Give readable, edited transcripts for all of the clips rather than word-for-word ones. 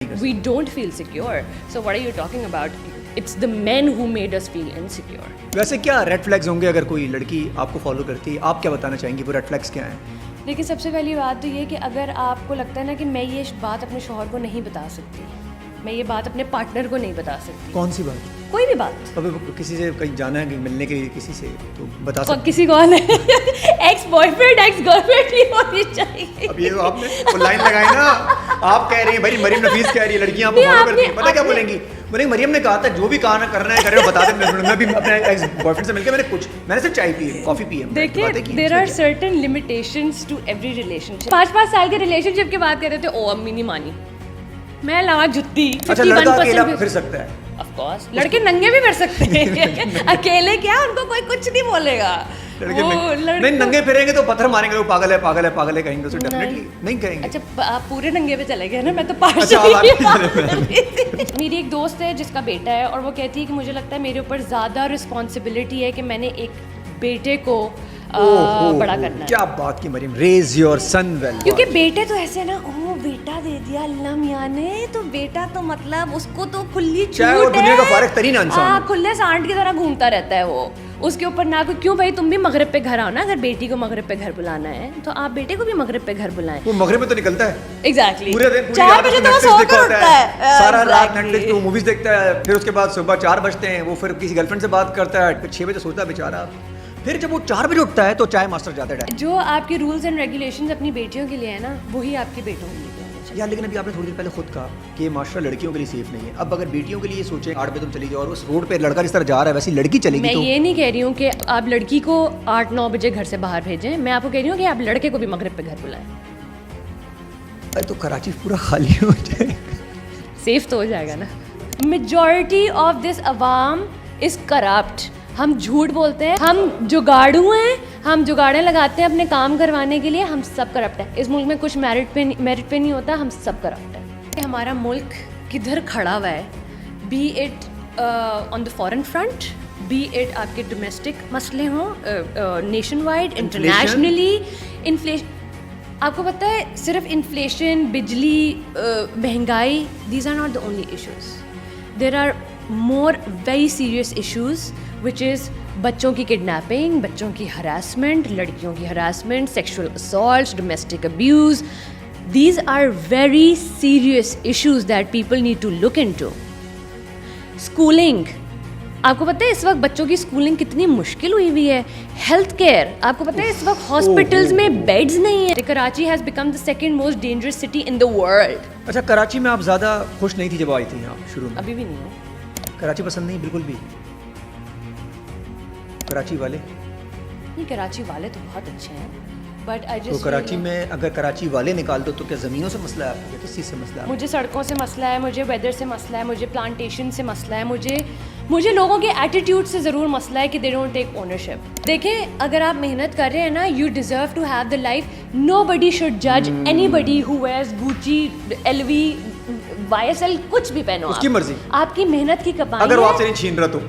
We don't feel secure. So what are you talking about? It's the men who made us feel insecure. ویسے کیا red flags ہوں گے اگر کوئی لڑکی آپ کو فالو کرتی ہے؟ آپ کیا بتانا چاہیں گی وہ ریڈ فلیگز کیا ہیں؟ دیکھیے سب سے پہلی بات تو یہ کہ اگر آپ کو لگتا ہے نا کہ میں یہ بات اپنے شوہر کو نہیں بتا سکتی, میں یہ بات اپنے پارٹنر کو نہیں بتا سکتی. کون سی بات؟ کوئی بھی بات. ابھی کسی سے کہیں جانا ہے ملنے کے لیے کسی سے تو بتا سکتے کسی کو آنا ہے ex boyfriend ex girlfriend ہی ہونی چاہیے. اب یہ آپ نے وہ لائن لگائی نا, آپ کہہ رہی ہیں بھائی مریم نفیس کہہ رہی ہے لڑکیاں آپ کو فالو کرتی ہیں, پتہ کیا بولیں گی؟ بولیں گی مریم نے کہا تھا جو بھی کہنا کرنا ہے کرے بتا دیں. میں بھی اپنے ایکس بوائے فرینڈ سے مل کے میں نے صرف چائے پی ہے, کافی پی ہے. دیکھیں there are certain limitations to every relationship. 5 سال کے ریلیشن شپ کی بات کر رہے تھے, او امی نہیں مانی, میں لاوا جتی. اچھا لڑکا اکیلا پھر سکتا ہے؟ آف کورس لڑکے ننگے بھی پھر سکتے ہیں اکیلے کیا, ان کو کوئی کچھ نہیں بولے گا. نہیں ننگے پھریں گے تو پتھر ماریں گے, وہ پاگل ہے پاگل ہے پاگل ہے کہیں گے, ڈیفینیٹلی نہیں کہیں گے. اچھا آپ پورے ننگے پہ چلے گئے نا, میں تو پاس. میری ایک دوست ہے جس کا بیٹا ہے, اور وہ کہتی ہے کہ مجھے لگتا ہے میرے اوپر زیادہ رسپانسبلٹی ہے کہ میں نے ایک بیٹے کو بڑا کرنا ہے. کیا بات کی Maryam, raise your sun well. کیونکہ بیٹے تو ایسے نا, او بیٹا دے دیا اللہ میاں نے, تو بیٹا تو مطلب اس کو تو کھلی چھوٹ ہے, دنیا کا فارغ ترین انسان, کھلے سانٹ کی طرح گھومتا رہتا ہے وہ. اس کے اوپر نہ کوئی کیوں بھائی تم بھی مغرب پہ گھر آؤ نا, اگر بیٹی کو مغرب پہ گھر بلانا ہے تو آپ بیٹے کو بھی مغرب پہ گھر بلائیں. وہ مغرب میں تو نکلتا ہے ایگزیکٹلی پورے دن 4 بجے تو سو کر اٹھتا ہے, سارا رات نیٹ فلکس پہ موویز دیکھتا ہے, پھر اس کے بعد صبح 4 بجتے ہیں وہ پھر کسی گرل فرینڈ سے بات کرتا ہے, پھر 6 بجے سوتا ہے بیچارہ, پھر جب وہ 4 بجے اٹھتا ہے تو چائے ماسٹر جاتا ہے. جو آپ کے رولز اینڈ ریگولیشنز اپنی بیٹیوں کے لیے ہیں نا, وہی آپ کی بیٹوں کے لیے. یار لیکن ابھی آپ نے تھوڑی دیر پہلے خود کہا کہ یہ معاشرہ لڑکیوں کے لیے سیف نہیں ہے. اب اگر بیٹیوں کے لیے سوچیں 8 بجے تم چلی جاؤ اور اس روڈ پہ لڑکا جس طرح جا رہا ہے ویسی لڑکی چلے گی, میں تو یہ نہیں کہہ رہی ہوں کہ آپ لڑکی کو 8-9 بجے گھر سے باہر بھیجیں, میں آپ کو کہہ رہی ہوں کہ آپ لڑکے کو بھی مغرب پہ گھر بلائیں. ارے تو کراچی پورا خالی ہو جائے, سیف تو ہو جائے گا نا. میجورٹی آف دس عوام از کرپٹ. ہم جھوٹ بولتے ہیں, ہم جگاڑو ہیں, ہم جگاڑیں لگاتے ہیں اپنے کام کروانے کے لیے, ہم سب کرپٹ ہیں. اس ملک میں کچھ میرٹ پہ نہیں ہوتا, ہم سب کرپٹ ہیں. ہمارا ملک کدھر کھڑا ہوا ہے, be it on the foreign front, be it آپ کے ڈومیسٹک مسئلے ہوں, نیشن وائڈ, انٹرنیشنلی. انفلیشن آپ کو پتہ ہے, صرف انفلیشن, بجلی, مہنگائی, these are not the only issues. There are more very serious issues which is بچوں کی کڈنیپنگ, بچوں کی ہراسمنٹ, لڑکیوں کی harassment, sexual assaults, domestic abuse. These are very serious issues that people need to look into. Schooling. آپ کو پتہ ہے اس وقت بچوں کی اسکولنگ کتنی مشکل ہوئی ہوئی ہے. ہیلتھ کیئر, آپ کو پتہ ہے اس وقت ہاسپٹلز میں بیڈز نہیں ہیں. Karachi has become the second most dangerous city in the world. اچھا کراچی میں آپ زیادہ خوش نہیں تھی جب آئی تھی آپ شروع میں؟ ابھی بھی نہیں ہوں. کراچی پسند نہیں بالکل بھی؟ کراچی والے نہیں, کراچی والے تو بہت اچھے ہیں, بٹ تو کراچی میں اگر کراچی والے نکال دو تو کیا زمینوں سے مسئلہ ہے آپ کو, کس چیز سے مسئلہ ہے؟ مجھے سڑکوں سے مسئلہ ہے, مجھے ویدر سے مسئلہ ہے, مجھے پلانٹیشن سے مسئلہ ہے, مجھے لوگوں کے ایٹیٹیوڈ سے ضرور مسئلہ ہے کہ دے ڈونٹ ٹیک اونرشپ. دیکھیں اگر آپ محنت کر رہے ہیں نا, you deserve to have the life. Nobody should جج anybody who wears Gucci, L V, Y S L, کچھ بھی پہنو, اس کی مرضی. آپ کی محنت کی کمائی, اگر وہ آپ سے نہیں چھین رہا تو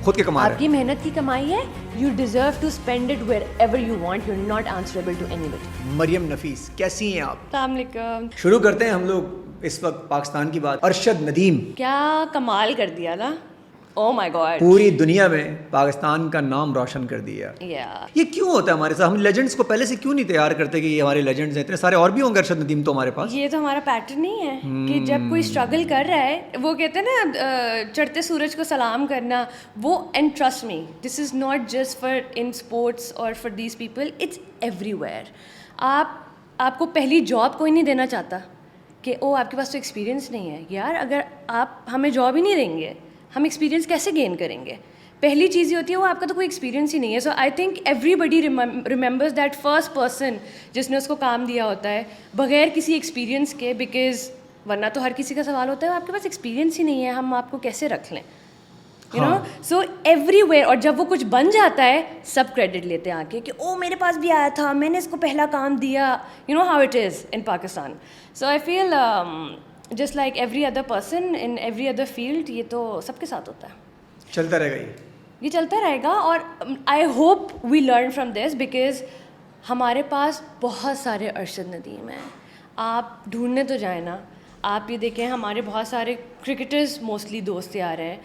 خود کے کما رہا ہے, آپ کی محنت کی کمائی ہے. You deserve to spend it wherever you want. You're not answerable to anybody. مریم نفیس کیسی ہیں آپ؟ السلام علیکم. شروع کرتے ہیں ہم لوگ اس وقت پاکستان کی بات. ارشد ندیم کیا کمال کر دیا نا, او مائی گاڈ, پوری دنیا میں پاکستان کا نام روشن کر دیا. یہ کیوں ہوتا ہے ہمارے ساتھ؟ ہم لیجنڈس کو پہلے سے کیوں نہیں تیار کرتے کہ یہ ہمارے لیجنڈز ہیں؟ اتنے سارے اور بھی ہوں گے ارشد ندیم تو ہمارے پاس. یہ تو ہمارا پیٹرن نہیں ہے کہ جب کوئی اسٹرگل کر رہا ہے, وہ کہتے ہیں نا چڑھتے سورج کو سلام کرنا, وہ, and trust me this is not just for in sports اور for these people, it's everywhere. آپ کو پہلی جاب کوئی نہیں دینا چاہتا کہ او آپ کے پاس تو ایکسپیرینس نہیں ہے. یار اگر آپ ہمیں جاب ہی نہیں دیں گے, ہم ایکسپیرینس کیسے گین کریں گے؟ پہلی چیز یہ ہوتی ہے وہ آپ کا تو کوئی ایکسپیرینس ہی نہیں ہے. So I think everybody remembers that first person جس نے اس کو کام دیا ہوتا ہے بغیر کسی ایکسپیرینس کے, بیکاز ورنہ تو ہر کسی کا سوال ہوتا ہے آپ کے پاس ایکسپیرینس ہی نہیں ہے, ہم آپ کو کیسے رکھ لیں, you know. So everywhere. اور جب وہ کچھ بن جاتا ہے سب کریڈٹ لیتے ہیں آ کے کہ او میرے پاس بھی آیا تھا, میں نے اس کو پہلا کام دیا. You know how it is in Pakistan. So I feel just like every other person in every other field, یہ تو سب کے ساتھ ہوتا ہے, چلتا رہے گا یہ چلتا رہے گا. اور I hope we learn from this, because ہمارے پاس بہت سارے ارشد ندیم ہیں. آپ ڈھونڈنے تو جائیں نا, آپ یہ دیکھیں ہمارے بہت سارے کرکٹرز موسٹلی دوست یار ہیں,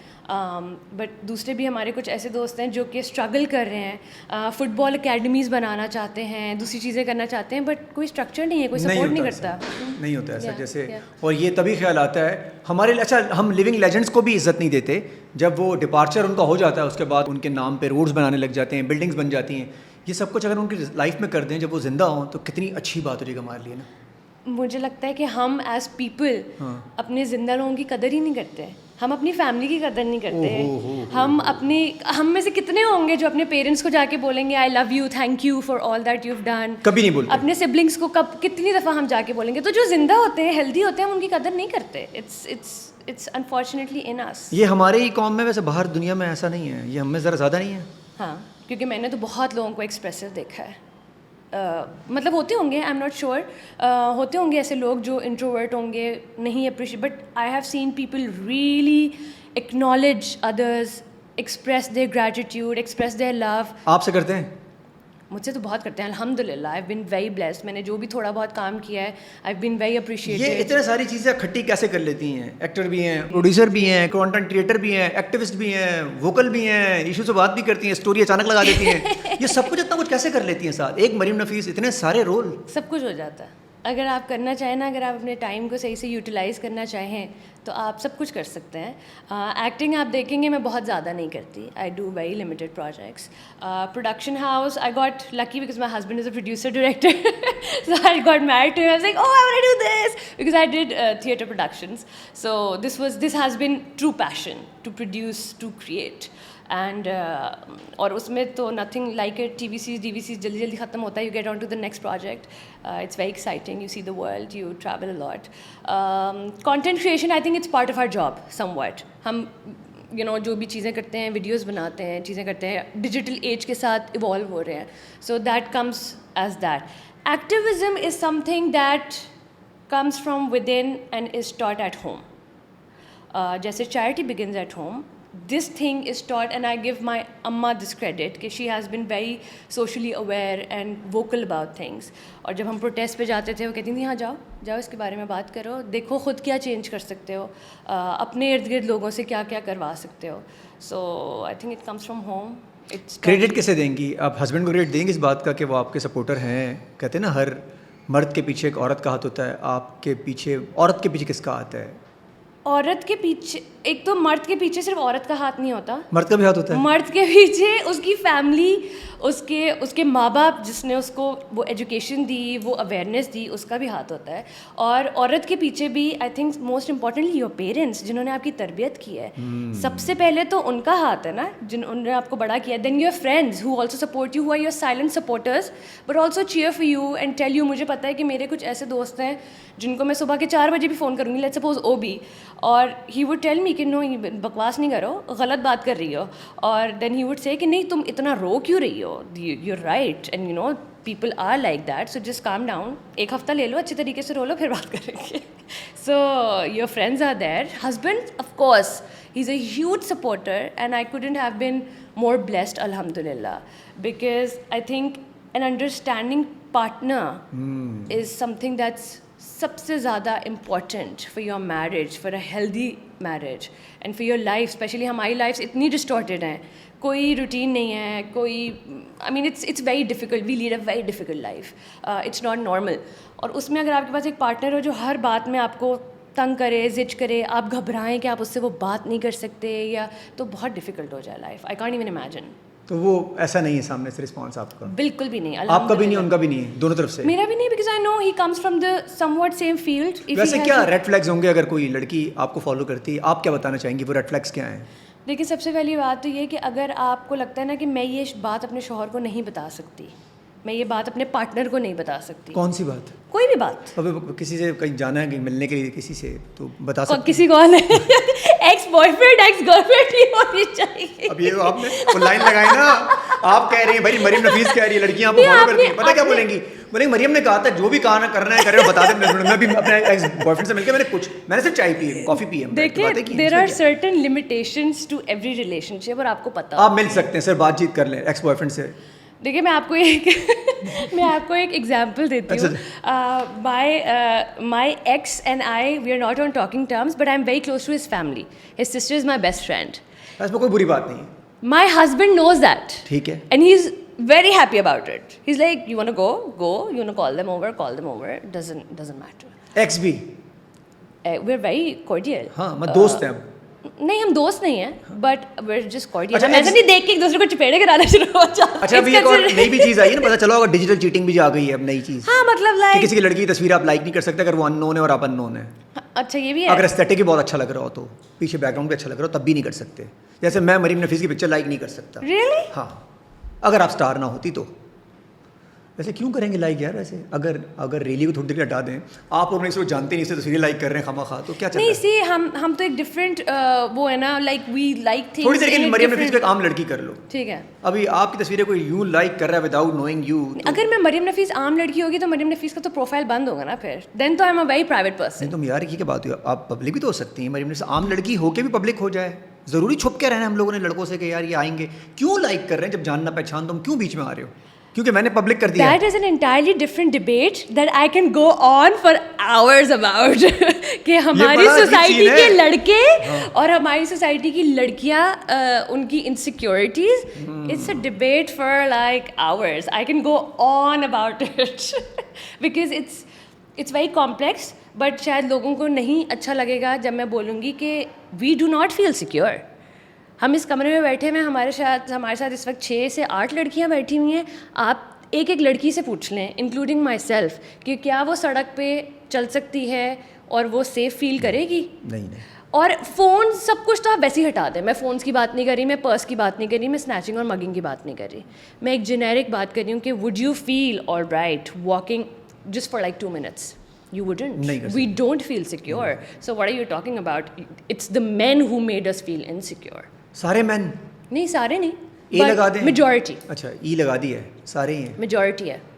بٹ دوسرے بھی ہمارے کچھ ایسے دوست ہیں جو کہ اسٹرگل کر رہے ہیں, فٹ بال اکیڈمیز بنانا چاہتے ہیں, دوسری چیزیں کرنا چاہتے ہیں, بٹ کوئی اسٹرکچر نہیں ہے, کوئی سپورٹ نہیں کرتا. نہیں ہوتا ایسا جیسے, اور یہ تبھی خیال آتا ہے ہمارے. اچھا, ہم لیونگ لیجنڈس کو بھی عزت نہیں دیتے جب وہ ڈپارچر ان کا ہو جاتا ہے, اس کے بعد ان کے نام پہ روڈز بنانے لگ جاتے ہیں, بلڈنگز بن جاتی ہیں. یہ سب کچھ اگر ان کی لائف میں کر دیں جب وہ زندہ ہوں تو کتنی اچھی بات ہو جائے گی ہمارے لیے نا. مجھے لگتا ہے کہ ہم ایز پیپل اپنے زندہ لوگوں کی قدر ہی نہیں کرتے, ہم اپنی فیملی کی قدر نہیں کرتے. ہم میں سے کتنے ہوں گے جو اپنے پیرنٹس کو جا کے بولیں گے I love you, thank you for all that you have done. کبھی نہیں بولتے. اپنے سبلنگس کو کتنی دفعہ ہم جا کے بولیں گے. تو جو زندہ ہوتے ہیں, ہیلدی ہوتے ہیں, ہم ان کی قدر نہیں کرتے. اٹس انفارچونیٹلی ان اس. یہ ہمارے ہی قوم میں, ویسے باہر دنیا میں ایسا نہیں ہے, یہ ہم میں ذرا زیادہ نہیں ہے. ہاں, کیونکہ میں نے تو بہت لوگوں کو ایکسپریسو دیکھا ہے. مطلب ہوتے ہوں گے, آئی ایم ناٹ شیور, ہوتے ہوں گے ایسے لوگ جو انٹروورٹ ہوں گے, نہیں appreciate, but I have seen people really acknowledge others, express their gratitude, express their love. آپ سے کرتے ہیں؟ مجھ سے تو بہت کرتے ہیں الحمد للہ. آئی بین ویری بلیسڈ. میں نے جو بھی تھوڑا بہت کام کیا ہے آئی بین ویری اپریشیٹڈ. یہ اتنے ساری چیزیں کھٹی کیسے کر لیتی ہیں؟ ایکٹر بھی ہیں, پروڈیوسر بھی ہیں, کنٹینٹ کریٹر بھی ہیں, ایکٹیوسٹ بھی ہیں, ووکل بھی ہیں, ایشو سے بات بھی کرتی ہیں, اسٹوری اچانک لگا دیتی ہیں. یہ سب کچھ اتنا کچھ کیسے کر لیتی ہیں ساتھ ایک مریم نفیس, اتنے سارے رول؟ سب کچھ ہو جاتا ہے اگر آپ کرنا چاہیں نا, اگر آپ اپنے ٹائم کو صحیح سے یوٹیلائز کرنا چاہیں تو آپ سب کچھ کر سکتے ہیں. ایکٹنگ آپ دیکھیں گے میں بہت زیادہ نہیں کرتی. I do very limited projects. Production house I got lucky because my husband is a producer director. So I got married to him. I was like oh I want to do this because I did theatre productions. So this has been true passion to produce, to create. And اور اس میں تو nothing like it. T V سیز جلدی جلدی ختم ہوتا ہے. You get on to the next project. It's very exciting. You see the world, you travel a lot. Content creation I think it's part of our job somewhat. ہم جو بھی چیزیں کرتے ہیں, ویڈیوز بناتے ہیں, چیزیں کرتے ہیں, ڈیجیٹل ایج کے ساتھ ایوالو ہو رہے ہیں. So that comes as that. Activism is something that comes from within and is taught at home. جیسے charity begins at home. This thing is taught, and I give my amma this credit کہ she has been very socially aware and vocal about things. اور جب ہم protest پہ جاتے تھے وہ کہتی تھیں ہاں جاؤ اس کے بارے میں بات کرو, دیکھو خود کیا چینج کر سکتے ہو, اپنے ارد گرد لوگوں سے کیا کیا کروا سکتے ہو. So I think it comes from home. Credit کیسے دیں گی آپ ہسبینڈ کو؟ کریڈٹ دیں گے اس بات کا کہ وہ آپ کے سپورٹر ہیں؟ کہتے ہیں نا ہر مرد کے پیچھے ایک عورت کا ہاتھ ہوتا ہے. آپ کے پیچھے, عورت کے پیچھے کس کا ہاتھ ہے؟ عورت کے پیچھے, ایک تو مرد کے پیچھے صرف عورت کا ہاتھ نہیں ہوتا, مرد کا بھی ہاتھ ہوتا ہے. مرد کے پیچھے اس کی فیملی, اس کے ماں باپ جس نے اس کو وہ ایجوکیشن دی, وہ اویئرنیس دی, اس کا بھی ہاتھ ہوتا ہے. اور عورت کے پیچھے بھی I think most importantly your parents, جنہوں نے آپ کی تربیت کی ہے. سب سے پہلے تو ان کا ہاتھ ہے نا, جنہوں نے آپ کو بڑا کیا. Then your friends who also support you, who are your silent supporters but also cheer for you and tell you. مجھے پتا ہے کہ میرے کچھ ایسے دوست ہیں جن کو میں صبح کے 4 بجے بھی فون کروں گی, لیٹس سپوز او بی, اور ہی وڈ ٹیل می کہ نو بکواس نہیں کرو, غلط بات کر رہی ہو. اور دین ہی وڈ سے کہ نہیں تم اتنا رو کیوں رہی ہو, you are right and you know people are like that, so just calm down, ایک ہفتہ لے لو, اچھے طریقے سے رو لو, پھر بات کریں گے. So your friends are there. Husband of course he is a huge supporter and I couldn't have been more blessed الحمد للہ, because I think an understanding partner is something that's سب سے زیادہ important for your marriage, for a healthy marriage and for your life. Especially ہماری lifes اتنی distorted ہیں, کوئی routine نہیں ہے, کوئی I mean it's very difficult. We lead a very difficult life, it's not normal. اور اس میں اگر آپ کے پاس ایک پارٹنر ہو جو ہر بات میں آپ کو تنگ کرے, زج کرے, آپ گھبرائیں کہ آپ اس سے وہ بات نہیں کر سکتے, یا تو بہت ڈیفیکلٹ ہو جائے life. I can't even imagine. تو وہ ایسا نہیں ہے سامنے سے رسپانس آپ کا؟ بالکل بھی نہیں. آپ کا بھی نہیں, ان کا بھی نہیں, دونوں طرف سے. میرا بھی نہیں, because I know he comes from the somewhat same field. ویسے کیا ریڈ فلیگز ہوں گے اگر کوئی لڑکی آپ کو فالو کرتی ہے, آپ کیا بتانا چاہیں گی, وہ ریڈ فلیگز کیا ہیں؟ دیکھیے سب سے پہلی بات تو یہ کہ اگر آپ کو لگتا ہے نا کہ میں یہ بات اپنے شوہر کو نہیں بتا سکتی, میں یہ بات اپنے پارٹنر کو نہیں بتا سکتی. کون سی بات؟ کوئی بھی بات. اب کسی سے کہیں جانا ہے, کہیں ملنے کے لیے کسی سے, تو بتا سکتے. کسی کون ہے ex boyfriend, ex girlfriend ہی ہونی چاہیے. اب یہ آپ نے وہ لائن لگائی نا, آپ کہہ رہی ہیں بھائی مریم نفیس کہہ رہی ہے لڑکیاں آپ کو فالو کرتی ہیں, پتہ کیا بولیں گی؟ بولیں مریم نے کہا تھا جو بھی کام کرنا ہے کرے, بتا دیں. میں بھی اپنے ایکس بوائے فرینڈ سے مل کے میں نے صرف چائے پی ہے, کافی پی ہے. دیکھیں there are certain limitations to every relationship, اور آپ کو پتہ آپ مل سکتے ہیں سر, بات چیت کر لیں ایکس بوائے فرینڈ سے. دیکھیے میں آپ کو ایک ایگزامپل دیتی ہوں. My ex and I we are not on talking terms but I am very close to his family. His sister is my best friend. اس میں کوئی بری بات نہیں ہے. My husband knows that. ٹھیک ہے. And he is very happy about it. He's like, you want to go, you want to call them over, doesn't matter. Ex bhi we're very cordial. ہاں میں دوست ہیں. نہیں ہم دوست نہیں ہیں بٹ we're just cordial. ہم ایسا نہیں دیکھ کے ایک دوسرے کو چپیڑے کرانا شروع ہو جاتے. اچھا ابھی ایک اور نئی بھی چیز آئی ہے نا, پتہ چلا ہوگا ڈیجیٹل چیٹنگ بھی آ گئی ہے اب نئی چیز. ہاں مطلب کہ کسی کی لڑکی کی تصویر آپ لائک نہیں کر سکتے اگر وہ ان نون ہے اور آپ ان نون ہے. اچھا یہ بھی ہے. اگر اسٹیٹک بہت اچھا لگ رہا ہو تو پیچھے بیک گراؤنڈ بھی اچھا لگ رہا ہو تب بھی نہیں کر سکتے. جیسے میں مریم نفیس کی پکچر لائک نہیں کر سکتا. Really? ہاں اگر آپ اسٹار نہ ہوتی تو. ویسے کیوں کریں گے لائک یار؟ ویسے اگر ریلی کو تھوڑی دیر ہٹا دیں, آپ اور اس کو جانتے نہیں, اس سے تصویریں لائک کر رہے ہیں خواہ خواہ, تو کیا چل رہا ہے؟ نہیں سی ہم تو ایک ڈفرینٹ وہ ہے نا, لائک وی لائک تھنگز. تھوڑی دیر کے لیے مریم نفیس کو ایک عام لڑکی کر لو. ٹھیک ہے. ابھی آپ کی تصویریں کوئی یوں لائک کر رہا ہے وداؤٹ نوئنگ یو. اگر میں مریم نفیس عام لڑکی ہوگی تو مریم نفیس کا تو پروفائل بند ہوگا نا پھر. دین تو I am a very private person. نہیں تم یار کی کیا بات ہوئی, آپ پبلک بھی تو ہو سکتی ہیں. مریم نفیس عام لڑکی ہو کے بھی پبلک ہو جائے. ضروری چھپ کے رہنا ہم لوگوں نے لڑکوں سے کہ یار یہ آئیں گے, کیوں لائک کر رہے ہیں جب جاننا پہچان تم کیوں بیچ میں آ رہے ہو؟ کیونکہ میں نے پبلک کر دیا. That is an entirely different debate that I can go on for hours about. کہ ہماری سوسائٹی کے لڑکے اور ہماری سوسائٹی کی لڑکیاں ان کی insecurities, it's a debate for like hours. I can go on about it because it's very complex. But شاید لوگوں کو نہیں اچھا لگے گا جب میں بولوں گی کہ we do not feel secure. ہم اس کمرے میں بیٹھے ہوئے, ہمارے ساتھ اس وقت 6 سے 8 لڑکیاں بیٹھی ہوئی ہیں. آپ ایک لڑکی سے پوچھ لیں انکلوڈنگ مائی سیلف کہ کیا وہ سڑک پہ چل سکتی ہے اور وہ سیف فیل کرے گی؟ نہیں. اور فون سب کچھ تو آپ ویسے ہی ہٹا دیں. میں فونس کی بات نہیں کر رہی, میں پرس کی بات نہیں کر رہی, میں اسنیچنگ اور مگنگ کی بات نہیں کر رہی. میں ایک جنیرک بات کر رہی ہوں کہ would you feel all right walking just for like 2 minutes? You wouldn't. We don't feel secure. So what are you talking about? It's the men who made us feel insecure. سارے مین نہیں, سارے نہیں, ای لگا دیں. میجورٹی. اچھا ای لگا دی ہے, سارے ہی ہیں.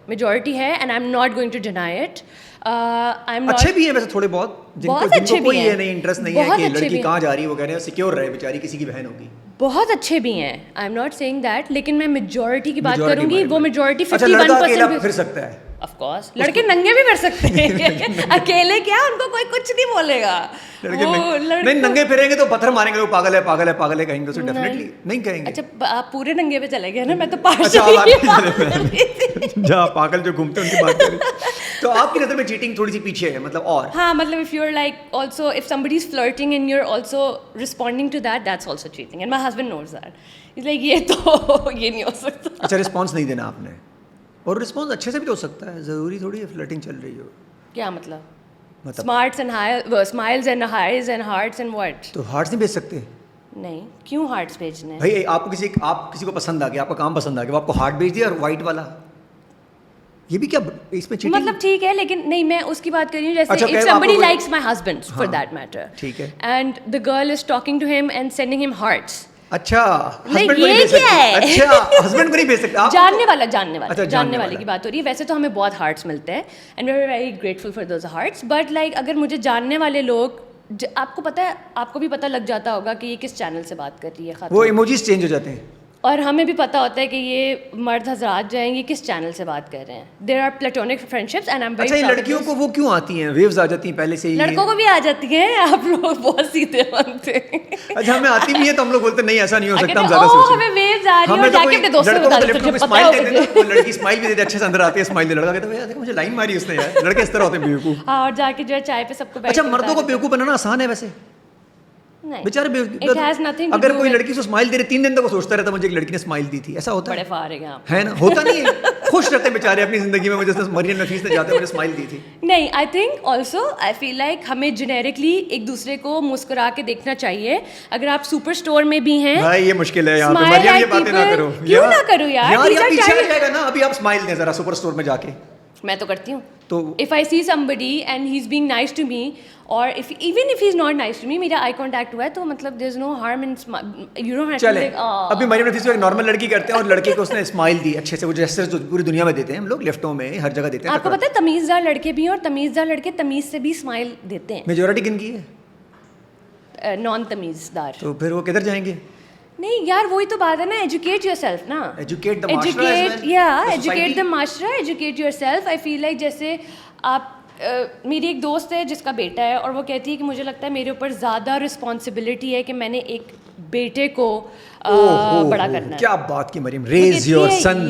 میجورٹی ہے and I am not going to deny it. اچھے بھی ہیں ویسے تھوڑے بہت, جن کو کوئی یہ نہیں انٹرسٹ نہیں ہے کہ لڑکی کہاں جا رہی ہے, وہ کہہ رہے ہیں سیکیور رہے بیچاری, کسی کی بہن ہوگی. بہت اچھے بھی ہیں, I am not saying that, لیکن میں میجورٹی کی بات کروں گی. وہ میجورٹی 51% پھر سکتا ہے. آف کورس لڑکے ننگے بھی پھر سکتے ہیں. اکیلے کیا, ان کو کوئی کچھ نہیں بولے گا. نہیں ننگے پھریں گے تو پتھر ماریں گے, وہ پاگل ہے کہیں گے, تو ڈیفینیٹلی نہیں کہیں گے. اچھا آپ پورے ننگے پہ چلے گئے نا, میں تو جہاں پاگل جو گھومتے ہیں ان کی بات کریں. تو آپ کی نظر میں چیٹنگ تھوڑی سی پیچھے ہے مطلب. اور ہاں مطلب if you're like also if somebody is flirting and you're also responding to that, that's also cheating, and my husband knows that. He's like یہ تو یہ نہیں ہو سکتا. اچھا رسپانس نہیں دینا آپ نے, اور رسپانس اچھے سے بھی تو ہو سکتا ہے, ضروری تھوڑی ہے فلرٹنگ چل رہی ہو. کیا مطلب smarts and smiles and highs and hearts and what? تو ہارٹس نہیں بھیج سکتے؟ نہیں, کیوں ہارٹس بھیجنے؟ بھائی آپ کسی کو پسند آ گیا, آپ کا کام پسند آ گیا, وہ آپ کو ہارٹ بھیج دیا اور وائٹ والا, یہ بھی کیا اس میں چیٹنگ؟ مطلب ٹھیک ہے, لیکن نہیں میں اس کی بات کر رہی ہوں جیسے if somebody likes my husband for that matter, ٹھیک ہے, and the girl is talking to him and sending him hearts. اچھا ہسبینڈ کو نہیں بھیج سکتے؟ اچھا ہسبینڈ کو نہیں بھیج سکتے آپ؟ جاننے والے کی بات ہو رہی ہے. ویسے تو ہمیں بہت ہارٹس ملتے ہیں and we are very grateful for those hearts, but like اگر مجھے جاننے والے لوگ, آپ کو پتہ ہے, آپ کو بھی پتہ لگ جاتا ہوگا کہ یہ کس چینل سے بات کر رہی ہے, وہ ایموجیز چینج ہو جاتے ہیں, اور ہمیں بھی پتہ ہوتا ہے کہ یہ مرد حضرات جو ہیں یہ کس چینل سے بات کر رہے ہیں. There are platonic friendships and I am very. اچھا لڑکیوں کو وہ کیوں آتی ہیں, ویوز آ جاتی ہیں پہلے سے ہی؟ لڑکوں کو بھی آ جاتی ہیں, آپ لوگ بہت سیدھے بنتے ہیں. اچھا ہمیں آتی بھی ہے تو ہم لوگ بولتے نہیں ایسا نہیں ہو سکتا, ہم زیادہ سوچیں. ہمیں ویوز آ رہی ہیں, جا کے اپنے دوستوں کو بتا دو مجھے پتہ ہوگا. وہ لڑکی اسمائل بھی دیتے اچھے سے اندر آتی ہے, اسمائل دے, لڑکا کہتا ہے دیکھو مجھے لائن ماری اس نے یار. لڑکے اس طرح ہوتے ہیں بیوقوف. ہاں, اور جا کے جو ہے چائے پہ سب کو. اچھا مردوں کو بیوقوف بنانا آسان ہے ویسے بیچارے. اگر کوئی لڑکی سے اسمائل دے رہے 3 دن تک وہ سوچتا رہتا مجھے ایک لڑکی نے اسمائل دی تھی, ایسا ہوتا ہے نا؟ ہوتا نہیں ہے, خوش رہتے بیچارے اپنی زندگی میں, مجھے مریم نفیس نے جاتے مجھے اسمائل دی تھی. نہیں, I think also I feel like ہمیں جنیرکلی ایک دوسرے کو مسکرا کے دیکھنا چاہیے. اگر آپ سپر اسٹور میں بھی ہیں, بھائی یہ مشکل ہے یہاں پہ, مریم یہ باتیں نہ کرو. کیوں نہ کروں یار, پیچھے آ جائے گا نا. ابھی آپ اسمائل دیں ذرا سپر اسٹور میں جا کے. میں تو کرتی ہوں. تو if I see somebody and he's being nice to me, or even if he's not nice to me, میرا eye contact ہوا ہے تو مطلب there's no harm in you don't have to like ابھی مریم نفیس کو ایک نارمل لڑکی کرتے ہیں اور لڑکے کو اس نے اسمائل دی اچھے سے, وہ جیسے پوری دنیا میں دیتے ہیں ہم لوگ, لفٹوں میں ہر جگہ دیتے ہیں. آپ کو پتہ ہے تمیزدار لڑکے بھی ہیں اور تمیزدار لڑکے تمیز سے بھی اسمائل دیتے ہیں. میجورٹی کن کی ہے؟ نان تمیزدار. تو پھر وہ کدھر جائیں گے؟ نہیں یار وہی تو بات ہے نا, ایجوکیٹ یور سیلف نا, ایجوکیٹ دا معاشرہ, ایجوکیٹ دا معاشرہ, educate yourself. I feel like جیسے آپ, میری ایک دوست ہے جس کا بیٹا ہے اور وہ کہتی ہے کہ مجھے لگتا ہے میرے اوپر زیادہ رسپانسبلٹی ہے کہ میں نے ایک بیٹے کو بڑا کرنا ہے. کیا بات کی Maryam, raise your son,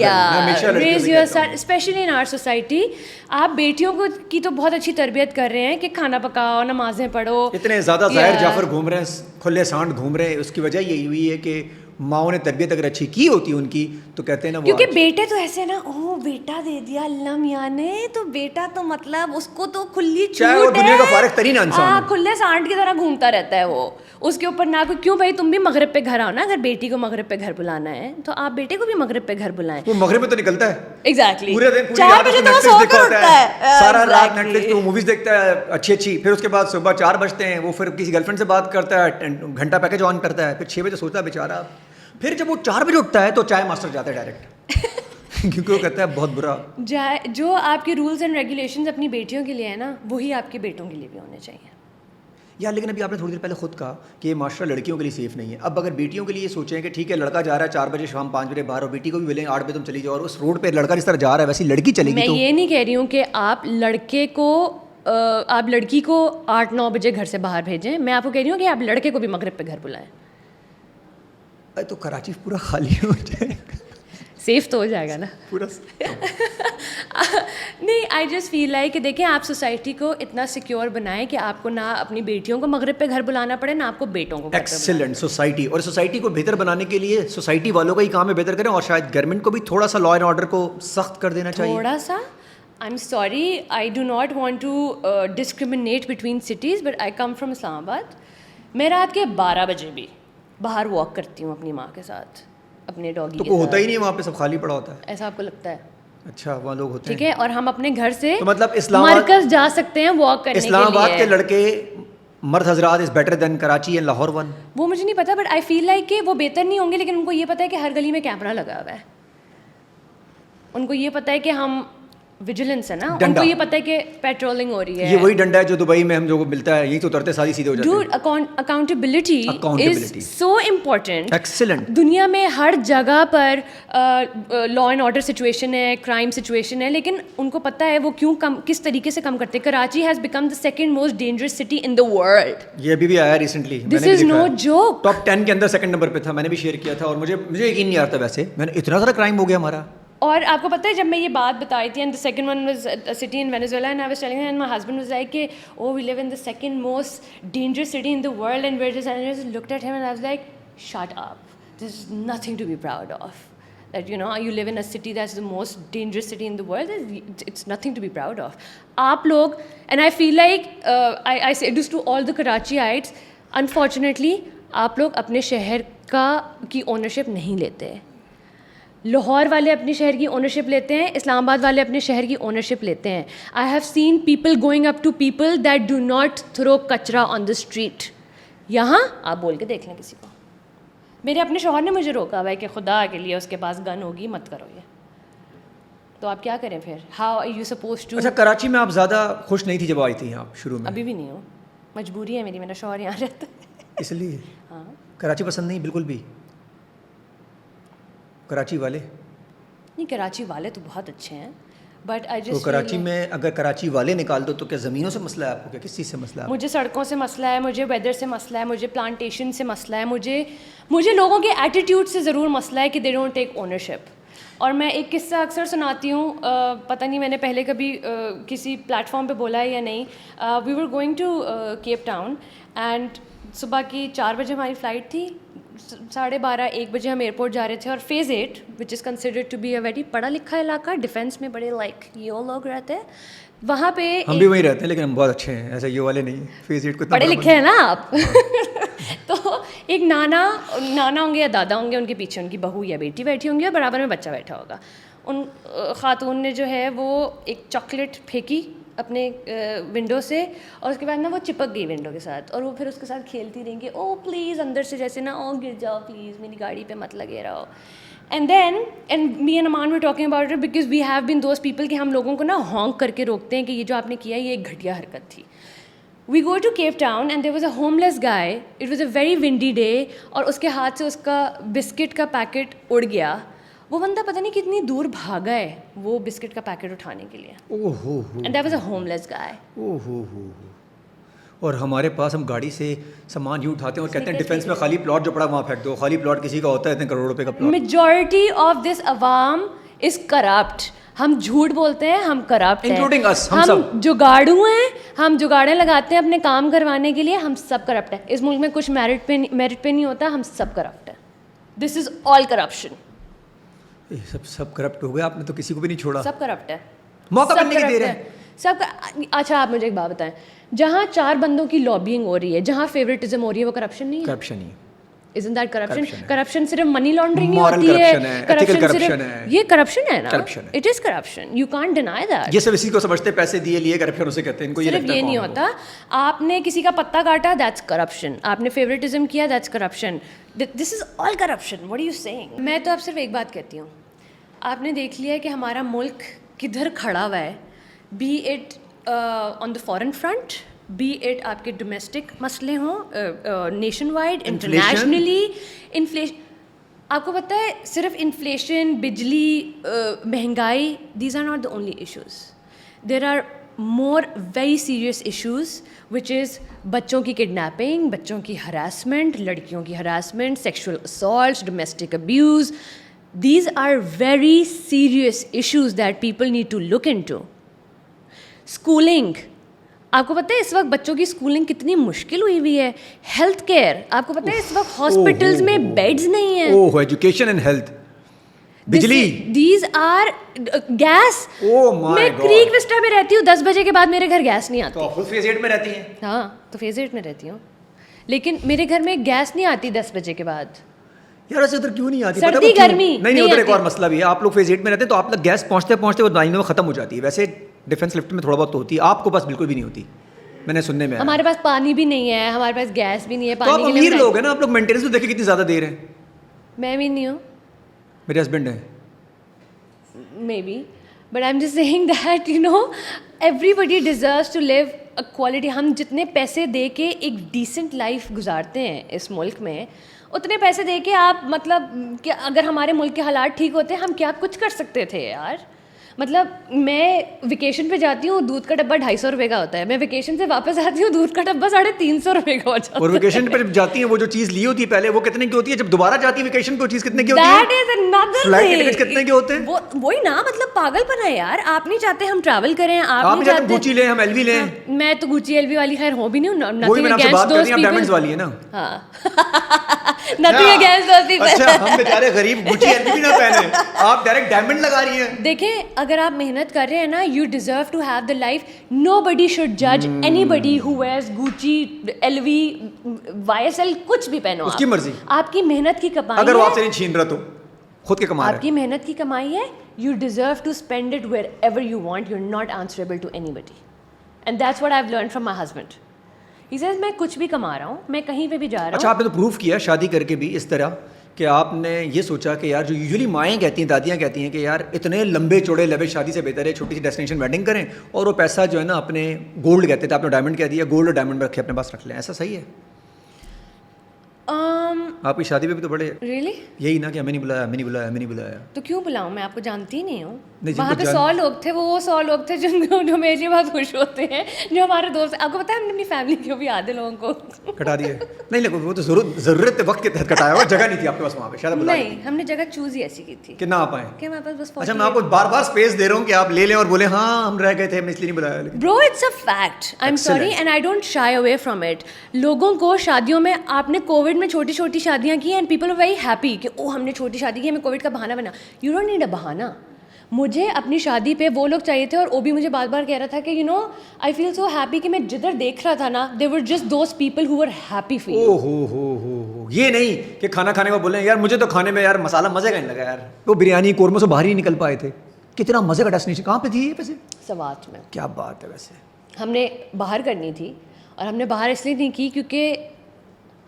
raise your son especially in our society. آپ بیٹیوں کو کی تو بہت اچھی تربیت کر رہے ہیں کہ کھانا پکاؤ, نمازیں پڑھو. اتنے زیادہ ظاہر جعفر گھوم رہے ہیں, کھلے سانٹ گھوم رہے ہیں, اس کی وجہ یہی ہوئی ہے کہ ماؤں نے تربیت اگر اچھی کی ہوتی ان کی تو کہتے ہیں نا, کیونکہ بیٹے تو ایسے نا, او بیٹا دے دیا اللہ میاں نے تو بیٹا تو مطلب اس کو تو کھلی چھوٹ ہے, وہ دنیا کا فارغ ترین انسان ہے, کھلے سانٹ کی طرح گھومتا رہتا ہے وہ, اس کے اوپر نہ کوئی. کیوں بھائی تم بھی مغرب پہ گھر آؤ نا, اگر بیٹی کو مغرب پہ گھر بلانا ہے تو آپ بیٹے کو بھی مغرب پہ گھر بلائیں. وہ مغرب میں تو نکلتا ہے ایگزیکٹلی پورے دن, 4 بجے تو سو کر اٹھتا ہے, سارا رات نیٹ فلکس پہ موویز دیکھتا ہے اچھی اچھی, پھر اس کے بعد صبح 4 بجتے ہیں وہ پھر کسی گرل فرینڈ سے بات کرتا ہے, گھنٹہ پیکج آن کرتا ہے, پھر 6 بجے سوتا ہے بیچارہ. پھر جب وہ 4 بجے اٹھتا ہے تو چائے ماسٹر جاتا ہے ڈائریکٹ کیونکہ وہ کہتا ہے بہت برا. جو آپ کے رولز اینڈ ریگولیشنز اپنی بیٹیوں کے لیے ہیں نا, وہی آپ کے بیٹوں کے لیے بھی ہونے چاہیے یار. لیکن ابھی آپ نے تھوڑی دیر پہلے خود کہا کہ یہ معاشرہ لڑکیوں کے لیے سیف نہیں ہے. اب اگر بیٹیوں کے لیے سوچیں کہ ٹھیک ہے لڑکا جا رہا ہے 4 بجے شام 5 بجے باہر, اور بیٹی کو بھی بولیں 8 بجے تم چلی جاؤ, اور اس روڈ پہ لڑکا جس طرح جا رہا ہے ویسی لڑکی چلے گی. میں یہ نہیں کہہ رہی ہوں کہ آپ لڑکی کو 8-9 بجے گھر سے باہر بھیجیں, میں آپ کو کہہ رہی ہوں کہ آپ لڑکے کو بھی مغرب پہ گھر بلائیں. تو کراچی پورا خالی ہو جائے گا, سیف تو ہو جائے گا نا پورا. نہیں, آئی جسٹ فیل لائک کہ دیکھیں آپ سوسائٹی کو اتنا سیکیور بنائیں کہ آپ کو نہ اپنی بیٹیوں کو مغرب پہ گھر بلانا پڑے, نہ آپ کو بیٹوں کو. ایکسیلنٹ سوسائٹی, اور سوسائٹی کو بہتر بنانے کے لیے سوسائٹی والوں کا ہی کام ہے بہتر کریں, اور شاید گورنمنٹ کو بھی تھوڑا سا لا اینڈ آرڈر کو سخت کر دینا چاہیے. تھوڑا سا, I am sorry, I do not want to discriminate between cities, but I come from Islamabad. میں رات کے 12 بجے بھی باہر واک کرتی ہوں اپنی ماں کے ساتھ, اپنے ڈاگی کے ساتھ. تو ہوتا ہی نہیں وہاں پہ, سب خالی پڑا ہوتا ہے, ایسا آپ کو لگتا ہے؟ اچھا وہاں لوگ ہوتے ہیں, ٹھیک ہے. اور ہم اپنے گھر سے تو مطلب مرکز جا سکتے ہیں واک کرنے کے لیے. اسلام آباد کے لڑکے مرد حضرات is better than Karachi and Lahore one. وہ مجھے نہیں پتا, بٹ آئی فیل لائک کہ وہ بہتر نہیں ہوں گے, لیکن ان کو یہ پتا ہے کہ ہر گلی میں کیمرہ لگا ہوا ہے, ان کو یہ پتا ہے کہ ہم ویجیلنس ہے نا, ان کو یہ پتا ہے کہ پیٹرولنگ ہو رہی ہے. یہ وہی ڈنڈا ہے جو دبئی میں ہم جو ملتا ہے, یہی تو اترتے ساری سیدھے ہو جاتے ہیں. Dude, accountability is so important. Excellent. دنیا میں ہر جگہ پر لا اینڈ آرڈر سچویشن ہے, کرائم سچویشن ہے, لیکن ان کو پتہ ہے وہ کیوں کس طریقے سے کم کرتے ہیں. Karachi has become the second most dangerous city in the world. یہ ابھی بھی آیا ریسنٹلی, دس از نو جوک. ٹاپ 10 کے اندر سیکنڈ نمبر پہ تھا, میں نے بھی شیئر کیا تھا, اور مجھے یقین نہیں آتا ویسے, میں نے اتنا سارا کرائم ہو گیا ہمارا. اور آپ کو پتہ ہے جب میں یہ بات بتائی تھی, and the second one was city in Venezuela, and I was telling and my husband was like کہ oh we live in the second most dangerous city in the world, and where just looked at him and I was like shut up, this is nothing to be proud of. That you live in a city that's the most dangerous city in the world, it's nothing to be proud of. آپ لوگ, and I feel like I say this to all the Karachiites, unfortunately آپ لوگ اپنے شہر کی ownership نہیں لیتے. لاہور والے اپنے شہر کی اونرشپ لیتے ہیں, اسلام آباد والے اپنے شہر کی اونرشپ لیتے ہیں. I have seen people going up to people that do not throw کچرا on the street. یہاں آپ بول کے دیکھ لیں کسی کو. میرے اپنے شوہر نے مجھے روکا ہوا ہے کہ خدا کے لیے اس کے پاس گن ہوگی مت کرو یہ. تو آپ کیا کریں پھر, how are you suppose to. اچھا کراچی میں آپ زیادہ خوش نہیں تھی جب آئی تھی آپ شروع میں؟ ابھی بھی نہیں ہوں, مجبوری ہے میری, میرا شوہر یہاں رہتا ہے اس لیے. ہاں, کراچی پسند نہیں بالکل بھی؟ کراچی والے نہیں, کراچی والے تو بہت اچھے ہیں, بٹ آئی تو جسٹ کراچی میں اگر کراچی والے نکال دو تو کیا زمینوں سے مسئلہ ہے آپ کو, کیا کس چیز سے مسئلہ ہے؟ مجھے سڑکوں سے مسئلہ ہے, مجھے ویدر سے مسئلہ ہے, مجھے پلانٹیشن سے مسئلہ ہے, مجھے لوگوں کے ایٹیٹیوڈ سے ضرور مسئلہ ہے کہ دے ڈونٹ ٹیک اونرشپ. اور میں ایک قصہ اکثر سناتی ہوں, پتہ نہیں میں نے پہلے کبھی کسی پلیٹ فارم پہ بولا ہے یا نہیں. We were going to Cape Town, and صبح کی 4 بجے ہماری فلائٹ تھی, 12:30-1 بجے ہم ایئرپورٹ جا رہے تھے, اور phase 8 which is considered to be a very پڑھا لکھا علاقہ, ڈیفینس میں بڑے لائک یہ لوگ رہتے ہیں وہاں پہ. ہم بھی وہیں رہتے ہیں لیکن ہم بہت اچھے ہیں, ایسا یہ والے نہیں, فیز 8 کو پڑھے لکھے ہیں نا آپ. تو ایک نانا ہوں گے یا دادا ہوں گے, ان کے پیچھے ان کی بہو یا بیٹی بیٹھی ہوں گی, اور برابر میں بچہ بیٹھا ہوگا. ان خاتون نے جو ہے وہ ایک چاکلیٹ پھینکی اپنے ونڈو سے, اور اس کے بعد نا وہ چپک گئی ونڈو کے ساتھ, اور وہ پھر اس کے ساتھ کھیلتی رہیں گی, او پلیز اندر سے جیسے نا, او گر جاؤ پلیز, میری گاڑی پہ مت لگے رہو. And me and Aman we talking about it because we have been those people کہ ہم لوگوں کو نا ہانک کر کے روکتے ہیں کہ یہ جو آپ نے کیا یہ ایک گھٹیا حرکت تھی. We go to Cape Town and there was a homeless guy. It was a very windy day اور اس کے ہاتھ سے اس کا بسکٹ کا پیکٹ اڑ گیا. وہ بندہ پتہ نہیں کتنی دور بھاگا ہے وہ بسکٹ کا پیکٹ اٹھانے کے لیے. And that was a homeless guy. اور ہمارے پاس ہم گاڑی سے سامان یوں اٹھاتے ہیں اور کہتے ہیں ڈیفینس میں خالی پلاٹ جو پڑا وہاں پھینک دو. خالی پلاٹ کسی کا ہوتا ہے اتنے کروڑ روپے کا پلاٹ. Majority of this عوام is corrupt. ہم جھوٹ بولتے ہیں, ہم کرپٹ ہیں, انکلوڈنگ اس. ہم جگاڑو ہیں, ہم جگاڑیں لگاتے ہیں اپنے کام کروانے کے لیے, ہم سب کرپٹ ہیں. اس ملک میں کچھ میرٹ پہ نہیں ہوتا, ہم سب کرپٹ ہیں. دس از آل کرپشن. سب کرپٹ ہو گئے, آپ نے تو کسی کو بھی نہیں چھوڑا. سب کرپٹ ہے, موقع بننے کی دے رہے ہیں سب. اچھا آپ مجھے ایک بات بتائیں, جہاں 4 بندوں کی لابینگ ہو رہی ہے, جہاں فیوریٹزم ہو رہی ہے, وہ کرپشن نہیں ہے؟ Corruption he. Isn't that corruption? Corruption صرف منی لانڈرنگ نہیں ہوتی ہے, کرپشن صرف یہ کرپشن ہے نا. It is corruption. You can't deny that. یہ سب اسی کو سمجھتے پیسے دیے لیے کرپشن اسے کہتے ہیں. ان کو یہ صرف یہ نہیں ہوتا. آپ نے کسی کا پتا کاٹا, that's corruption. آپ نے فیوریٹزم کیا, that's corruption. This is all corruption. What are you saying? میں تو اب صرف ایک بات کہتی ہوں, آپ نے دیکھ لیا کہ ہمارا ملک کدھر کھڑا ہوا ہے, be it on the foreign front, be it آپ کے ڈومیسٹک مسئلے ہوں, نیشن وائڈ, انٹرنیشنلی. انفلیشن, آپ کو پتہ ہے صرف انفلیشن, بجلی, مہنگائی, these are not the only issues. There are more very serious issues which is بچوں کی کڈنیپنگ, بچوں کی ہراسمنٹ, لڑکیوں کی harassment, sexual assault, domestic abuse. These are very serious issues that people need to look into. Schooling, آپ کو پتہ ہے اس وقت بچوں کی اسکولنگ کتنی مشکل ہوئی ہوئی ہے. ہیلتھ کیئر, آپ کو پتہ ہے اس وقت ہاسپٹلز میں بیڈز نہیں ہیں. ایجوکیشن اینڈ ہیلتھ, بجلی, دیز آر گیس. میں کریک وسٹا میں رہتی ہوں, 10 بجے کے بعد میرے گھر گیس نہیں آتی. تو فیز 8 میں رہتی ہیں؟ ہاں تو فیز 8 میں رہتی ہوں, لیکن میرے گھر میں گیس نہیں آتی 10 بجے کے بعد. یار ایسے ادھر کیوں نہیں آتی؟ سردی گرمی نہیں, ادھر ایک اور مسئلہ بھی ہے. آپ لوگ فیز 8 میں رہتے ہیں تو آپ لوگ گیس پہنچتے پہنچتے وہ مہینے میں ختم ہو جاتی ہے. ویسے ڈیفینس لفٹ میں تھوڑا بہت تو ہوتی ہے, آپ کو پاس بالکل بھی نہیں ہوتی. میں نے سننے میں ہمارے پاس پانی بھی نہیں ہے, ہمارے پاس گیس بھی نہیں ہے. تو آپ امیر لوگ ہیں نا, آپ لوگ مینٹیننس تو دیکھیں کتنی زیادہ دیر ہے. میں بھی نہیں ہوں, میرے ہسبینڈ ہیں. Maybe, but I am just saying that you know everybody deserves to live a quality. ہم جتنے پیسے دے کے ایک ڈیسنٹ لائف گزارتے ہیں اس ملک میں, اتنے پیسے دے کے آپ مطلب کہ اگر ہمارے ملک کے حالات ٹھیک ہوتے ہم کیا کچھ کر سکتے تھے یار. مطلب میں ویکیشن پہ جاتی ہوں, دودھ کا ڈبہ 250 روپے کا ہوتا ہے. میں ویکیشن سے واپس آتی ہوں, دودھ کا ڈبہ 350 روپے کا ہو جاتا ہے. اور ویکیشن پہ جب جاتی ہیں وہ جو چیز لی ہوتی ہے پہلے وہ کتنے کی ہوتی ہے, جب دوبارہ جاتی ہے ویکیشن پہ وہ چیز کتنے کی ہوتی ہے؟ That is another flight thing. Tickets کتنے کے ہوتے ہیں؟ وہی نا, مطلب پاگل پن ہے یار. آپ نہیں چاہتے ہم ٹریول کریں, آپ نہیں چاہتے گوچی لیں, ہم ایل وی لیں. میں تو گوچی ایل وی والی خیر ہو بھی نہیں ہوں. وہی میں آپ سے بات کر رہی ہوں, ڈائمنڈز والی ہے نا. ہاں, nothing against those people. اچھا ہم بیچارے غریب گوچی ایل وی بھی نہ پہنے, آپ ڈائریکٹ ڈائمنڈ لگا رہی ہیں. دیکھیں اگر آپ محنت کر رہے ہیں نا, you deserve to have the life. Nobody should judge anybody who wears Gucci, LV, YSL, کچھ بھی پہنو. اس کی مرضی, آپ کی محنت کی کمائی ہے. اگر وہ آپ سے نہیں چھین رہا تو خود کے کما رہا ہے. آپ کی محنت کی کمائی ہے. You deserve to spend it wherever you want. You're not answerable to anybody. And that's what I've learned from my husband. He says میں کچھ بھی کما رہا ہوں, میں کہیں پہ بھی جا رہا ہوں. اچھا آپ نے تو پروف کیا شادی کر کے بھی اس طرح کہ آپ نے یہ سوچا کہ یار جو یوزلی مائیں کہتی ہیں, دادیاں کہتی ہیں کہ یار اتنے لمبے چوڑے لیول شادی سے بہتر ہے چھوٹی سی ڈیسٹینیشن ویڈنگ کریں اور وہ پیسہ جو ہے نا اپنے گولڈ کہتے تھے, آپ نے ڈائمنڈ کہہ دیا, گولڈ اور ڈائمنڈ رکھے اپنے پاس رکھ لیں. ایسا صحیح ہے؟ آپ کی شادی پہ بھی تو بڑے Really? یہی نا کہ ہمیں نہیں بلایا, ہمیں نہیں بلایا, ہمیں نہیں بلایا. تو کیوں بلاؤں, میں آپ کو جانتی ہی نہیں ہوں. وہاں پہ 100 لوگ تھے, وہ 100 لوگ تھے جو میرے لیے بہت خوش ہوتے ہیں, جو ہمارے دوست. آپ کو پتا ہے ہم نے اپنی فیملی کو بھی آدھے لوگوں کو کٹا دیے. نہیں لیکن وہ تو ضرورت وقت کے تحت کٹایا ہوا, جگہ نہیں تھی آپ کے پاس وہاں پہ شاید. نہیں, ہم نے جگہ چوز ہی ایسی کی تھی کہ نہ آ پائیں. کہ ہمارے پاس بس. اچھا میں آپ کو بار بار اسپیس دے رہا ہوں کہ آپ لے لیں اور بولیں ہاں ہم رہ گئے تھے, ہم نے اس لیے نہیں بلایا. Bro it's a fact, I am sorry and I don't shy away from it. لوگوں کو شادیوں میں, آپ نے کووڈ میں چھوٹی چھوٹی شادیاں کی and people are very happy کہ او ہم نے چھوٹی شادی کی, ہمیں کووڈ کا بہانہ بنا. یو ڈونٹ نیڈ اے بہانہ. مجھے اپنی شادی پہ وہ لوگ چاہیے تھے, اور وہ بھی مجھے بار بار کہہ رہا تھا کہ you know I feel so happy کہ میں جدھر دیکھ رہا تھا نا they were just those people who were happy feel. ہو یہ نہیں کہ کھانا کھانے کو بولیں یار مجھے تو کھانے میں یار مسالہ مزے کا نہیں لگا یار, وہ بریانی قورمے سے باہر ہی نکل پائے تھے. کتنا مزے کا ڈیسٹینیشن, کہاں پہ تھی یہ ویسے؟ سوات میں. کیا بات ہے. ویسے ہم نے باہر کرنی تھی, اور ہم نے باہر اس لیے نہیں کی کیونکہ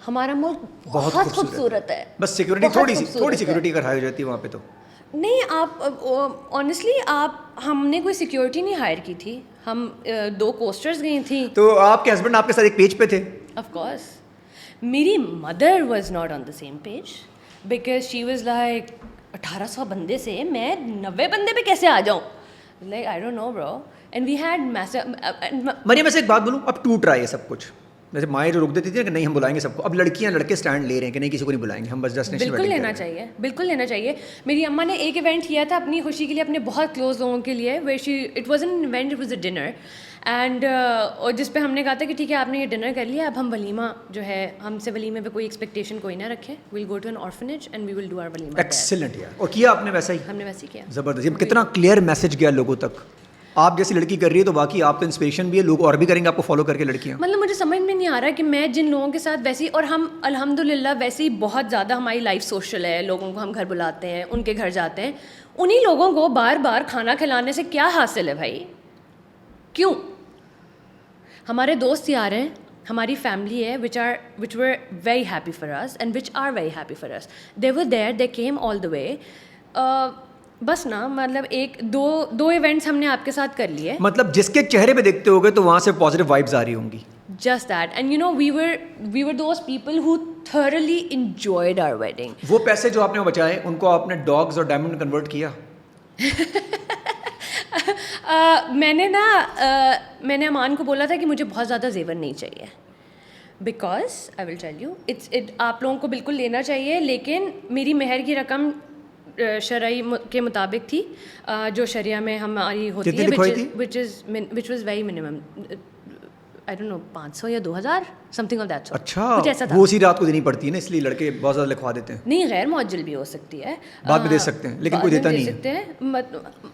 ہمارا ملک بہت خوبصورت ہے. بس سیکورٹی تھوڑی سی سیکورٹی اگر ہائی ہو جاتی ہے وہاں پہ تو نہیں آپ آنیسٹلی ہم نے کوئی سیکیورٹی نہیں ہائر کی تھی, ہم 2 کوسٹرز گئی تھیں. تو آپ کے ہسبینڈ آپ کے ساتھ ایک پیج پہ تھے؟ Of course. میری mother was not on the same page because she was like 1800 بندے سے میں 90 بندے پہ کیسے آ جاؤں, لائک آئی ڈونٹ نو برو. اینڈ وی ہیڈ مریم سے ایک بات بولوں, اب ٹوٹ رہا ہے یہ سب کچھ. جیسے مائیں جو رک دیتی تھی کہ نہیں ہم بلائیں گے سب کو, اب لڑکیاں لڑکے اسٹینڈ لے رہے ہیں کہ نہیں کسی کو نہیں بلائیں گے, ہم بس ڈیسٹینیشن بالکل لینا چاہیے, بالکل لینا چاہیے. میری اماں نے ایک ایونٹ کیا تھا اپنی خوشی کے لیے اپنے بہت کلوز لوگوں کے لیے, it was an event, it was a dinner, and جس پہ ہم نے کہا تھا کہ ٹھیک ہے آپ نے یہ ڈنر کر لیا, اب ہم ولیمہ جو ہے ہم سے ولیمے پہ کوئی ایکسپیکٹیشن کوئی نہ رکھے, well go to an orphanage and we will do our walima. Excellent یار, اور کیا آپ نے ویسا ہی؟ ہم نے ویسے ہی کیا. زبردست. یہ کتنا کلیئر میسج گیا لوگوں تک. آپ جیسی لڑکی کر رہی ہے تو باقی آپ تو انسپریشن بھی ہے, لوگ اور بھی کریں گے آپ کو فالو کر کے لڑکیاں. مطلب مجھے سمجھ میں نہیں آ رہا کہ میں جن لوگوں کے ساتھ ویسی, اور ہم الحمد للہ ویسے ہی بہت زیادہ ہماری لائف سوشل ہے, لوگوں کو ہم گھر بلاتے ہیں, ان کے گھر جاتے ہیں, انہیں لوگوں کو بار بار کھانا کھلانے سے کیا حاصل ہے بھائی؟ کیوں؟ ہمارے دوست یار ہیں, ہماری فیملی ہے which were very happy for us and which are very happy for us. They were there, they came all the way. بس نا مطلب ایک دو ایونٹس ہم نے آپ کے ساتھ کر لیے. مطلب جس کے چہرے پہ دیکھتے ہوگے تو وہاں سے پازیٹیو وائبز آ رہی ہوں گی. Just that. And you know, we were those people who thoroughly enjoyed our wedding. وہ پیسے جو آپ نے بچائے ان کو آپ نے ڈاگز اور ڈائمنڈ کنورٹ کیا؟ میں نے امان کو بولا تھا کہ مجھے بہت زیادہ زیور نہیں چاہیے, because I will tell you آپ لوگوں کو بالکل لینا چاہیے, لیکن میری مہر کی رقم شرعی کے مطابق تھی, جو شریعہ میں ہماری ہوتی ہے, which was very minimum. I don't know 500 یا 2000 something of that sort. اچھا, کچھ ایسا تھا. وہ اسی رات کو دینی پڑتی ہے نا, اس لیے لڑکے بہت زیادہ لکھوا دیتے ہیں. نہیں, غیر معجل بھی ہو سکتی ہے, بعد میں دے سکتے ہیں, لیکن کوئی دیتا نہیں ہے.